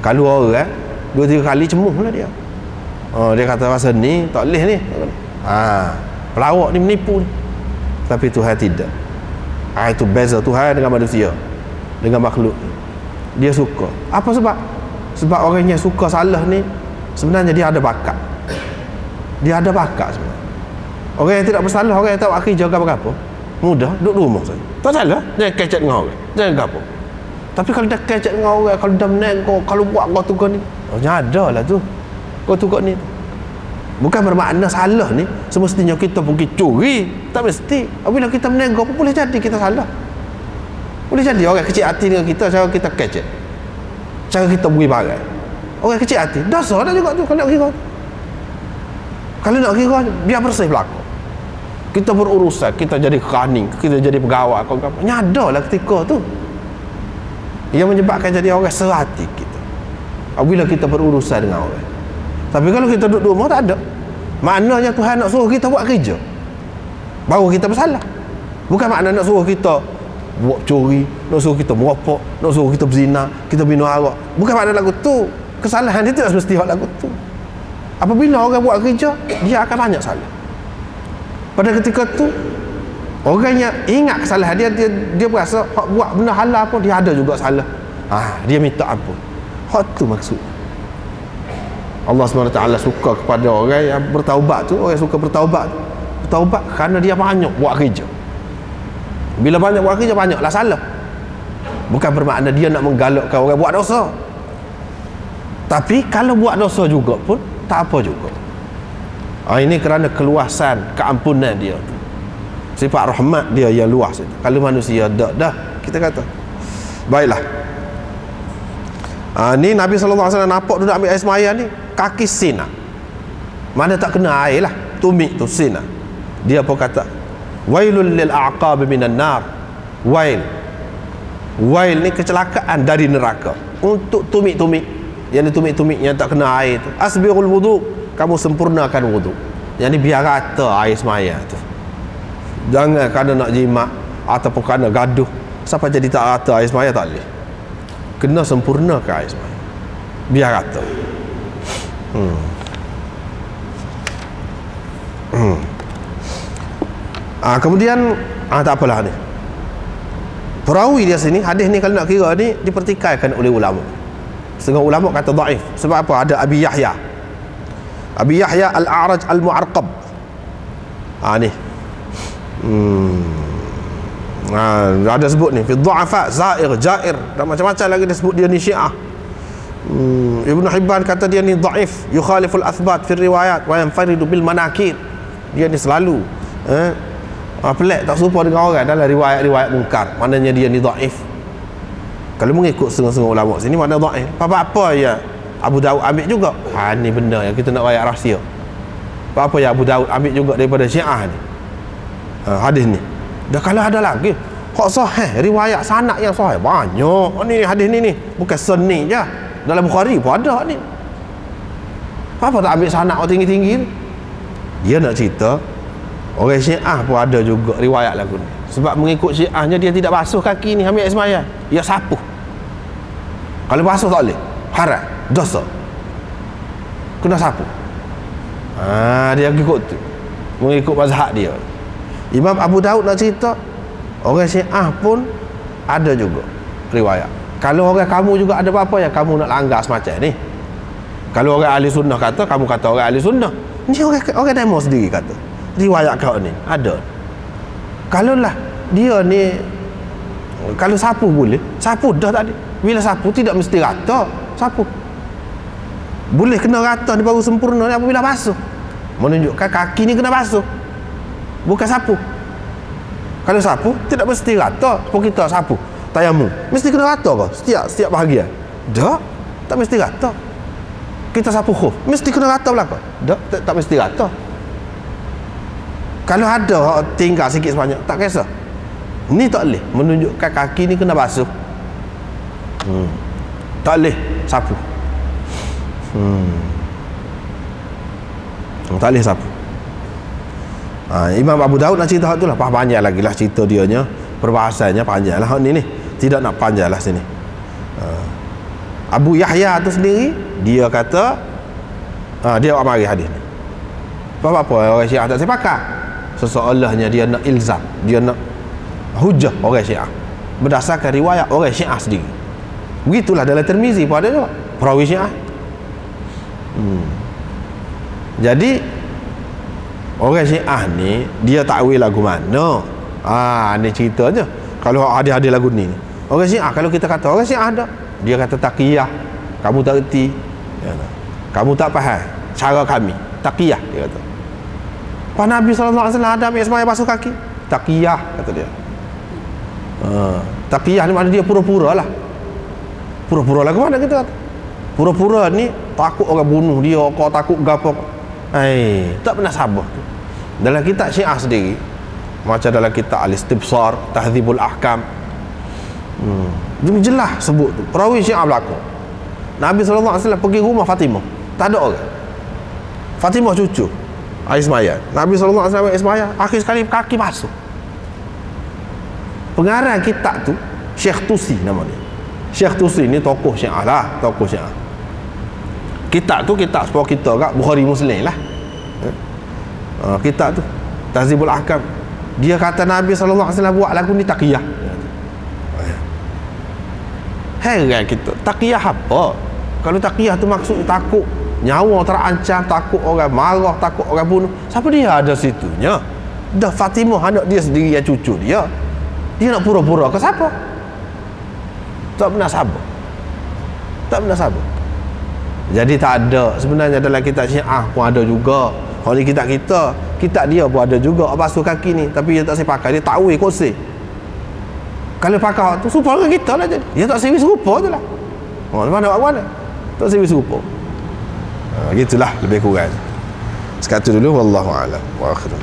Kalau orang 2-3 kali cemuh lah dia. Dia kata masa ni tak boleh ni. Pelawak ni menipu ni. Tapi Tuhan tidak. Itu beza Tuhan dengan manusia, dengan makhluk. Dia suka. Apa sebab? Sebab orang yang suka salah ni sebenarnya dia ada bakat. Dia ada bakat sebenarnya. Orang yang tidak bersalah, orang yang tak buat kerja apa-apa, mudah duduk rumah saja. Tak salah, jangan kecek dengan orang, jangan apa. Tapi kalau dah kecek dengan orang, kalau dah menego, kalau buat kau tu kau ni, nyadalah tu kau tu kau ni. Bukan bermakna salah ni semestinya kita pergi curi, tak mesti. Apabila kita menego pun boleh jadi kita salah. Boleh jadi orang kecil hati dengan kita, cara kita kecek, cara kita beri barang. Orang kecil hati, dosa dah juga tu kalau nak kira. Kalau nak kira, biar bersih belakang. Kita berurusan, kita jadi running, kita jadi pegawai, nyadalah ketika tu. Yang menyebabkan jadi orang serati kita apabila kita berurusan dengan orang. Tapi kalau kita duduk rumah tak ada, maknanya Tuhan nak suruh kita buat kerja baru kita bersalah. Bukan makna nak suruh kita buat curi, nak suruh kita merokok, nak suruh kita berzina, kita minum arak. Bukan makna lagu tu. Kesalahan dia tidak semesti lagu tu. Apabila orang buat kerja, dia akan banyak salah. Pada ketika tu orang yang ingat kesalahan dia berasa hak buat benda halal pun dia ada juga salah. Dia minta ampun. Hak tu maksud Allah SWT suka kepada orang yang bertaubat tu. Orang yang suka bertaubat kerana dia banyak buat kerja. Bila banyak buat kerja, banyaklah salah. Bukan bermakna dia nak menggalakkan orang buat dosa. Tapi kalau buat dosa juga pun tak apa juga. Ini kerana keluasan keampunan dia tu, sifat rahmat dia yang luas itu. Kalau manusia dah kita kata baiklah. Ni Nabi SAW nampak duduk ambil air semaya ni, kaki sina, mana tak kena air lah, tumit tu sina. Dia pun kata wailul lil a'qab minan nar. Wail ni kecelakaan dari neraka. Untuk tumit-tumit, yang tumit-tumit yang tak kena air tu, asbirul wudu, kamu sempurnakan wudu. Yang ni biar rata air semaya tu. Jangan kerana nak jimat ataupun kerana gaduh sampai jadi tak rata air semaya, tak boleh. kena sempurnakan air sembahyang. Biar kata. Kemudian tak apalah ni. Perawi dia sini, hadis ni kalau nak kira ni dipertikaikan oleh ulama. Setengah ulama kata dhaif. Sebab apa? Ada Abi Yahya. Abi Yahya Al-A'raj Al-Mu'arqab. Ni. Ada sebut ni fi dhu'afa, zair, jair, dan macam-macam lagi dia sebut dia ni Syiah. Ibn Hibban kata dia ni dhaif, yukhaliful athbat fi riwayat wa yanfaridu bil manakir. Dia ni selalu pelik, tak serupa dengan orang dalam riwayat-riwayat mungkar. Maknanya dia ni dhaif. Kalau mengikut setengah-setengah ulama sini makna dhaif. Apa ya Abu Daud ambil juga. Ni benda yang kita nak rakyat rahsia. Apa ya Abu Daud ambil juga daripada Syiah ni. Hadis ni. Dah kalau ada lagi hak sahih, riwayat sanad yang sahih banyak. Ni hadis ni bukan sunni je. Dalam Bukhari pun ada ni. Apa tak ambil sanad yang tinggi-tinggi ni? Dia nak cerita orang Syiah pun ada juga riwayat lagu ni. Sebab mengikut Syiahnya dia tidak basuh kaki ni ambil air sembahyang. Dia sapuh. Kalau basuh tak boleh. Haram, dosa. Kena sapuh. Dia ikut tu. Mengikut mazhab dia. Imam Abu Daud nak cerita orang Syiah pun ada juga riwayat. Kalau orang kamu juga ada apa-apa yang kamu nak langgar semacam ni. Kalau orang ahli sunnah kata, kamu kata orang ahli sunnah. Ni orang demo sendiri kata. Riwayat kau ni ada. Kalau lah dia ni, kalau sapu boleh, sapu dah tadi. Bila sapu tidak mesti rata, sapu boleh kena rata ni baru sempurna ni apabila basuh. Menunjukkan kaki ni kena basuh, bukan sapu. Kalau sapu tidak mesti rata. Seperti kita sapu tayamum, mesti kena rata ke setiap bahagian? Tak mesti rata. Kita sapu khuf, mesti kena rata belakang? Tak mesti rata. Kalau ada tinggal sikit sebanyak, tak kisah. Ni tak boleh, menunjukkan kaki ni kena basuh. Tak boleh sapu. Tak boleh sapu. Imam Abu Daud nak cerita hak tu lah, panjang lagi lah cerita dia nya, perbahasannya panjang lah hak ni tidak nak panjang lah sini. Abu Yahya tu sendiri dia kata dia amari hadis ni. Apa orang Syiah tak sepakat. Seseolahnya dia nak ilzam, dia nak hujah orang Syiah berdasarkan riwayat orang Syiah sendiri. Begitulah dalam Tirmizi pun ada juga perawi Syiah. Jadi orang Syiah ni dia takwil lagu mana? Ni ceritanya. Kalau hadis-hadis lagu ni orang Syiah, kalau kita kata orang Syiah ada, dia kata taqiyah, kamu tak erti, kamu tak faham cara kami taqiyah, dia kata. Pak Nabi SAW ada ambil sembahyang basuh kaki, taqiyah kata dia. Taqiyah ni maknanya dia pura-pura lah. Pura-pura lah ke mana kita kata? Pura-pura ni takut orang bunuh dia, kau takut gapo. Tak pernah sabar tu. Dalam kitab Syiah sendiri, macam dalam kitab Al-Istibsar, Tahdzibul Ahkam, dia jelas sebut tu. Perawi Syiah berlaku. Nabi SAW pergi rumah Fatimah, tak ada orang. Fatimah cucu air sembahyang. Nabi SAW air sembahyang, akhir sekali kaki basuh. Pengarang kitab tu Syekh Tusi nama dia. Syekh Tusi ni tokoh Syiah lah, tokoh Syiah. Kitab tu kitab sepuluh kita kat Bukhari Muslim lah. Kitab tu Tahdzibul Ahkam. Dia kata Nabi SAW buat lagu ni taqiyah. Heran kita, taqiyah apa? Kalau taqiyah tu maksud takut nyawa terancam, takut orang marah, takut orang bunuh, siapa dia ada situnya? Dah Fatimah anak dia sendiri yang cucu dia. Dia nak pura-pura ke siapa? Tak pernah sabar. Tak pernah sabar. Jadi tak ada. Sebenarnya dalam kitab Syiah pun ada juga. Kalau ni kitab kita, kitab dia pun ada juga basuh kaki ni, tapi dia tak saya pakai, dia takwil kursi. Kalau pakai tu serupa dengan kita lah jadi. Dia tak sewi serupa tu lah. Mana buat mana? Tak sewi serupa. Gitulah lebih kurang. Sekat tu dulu, wallahu a'lam wa akhiruh.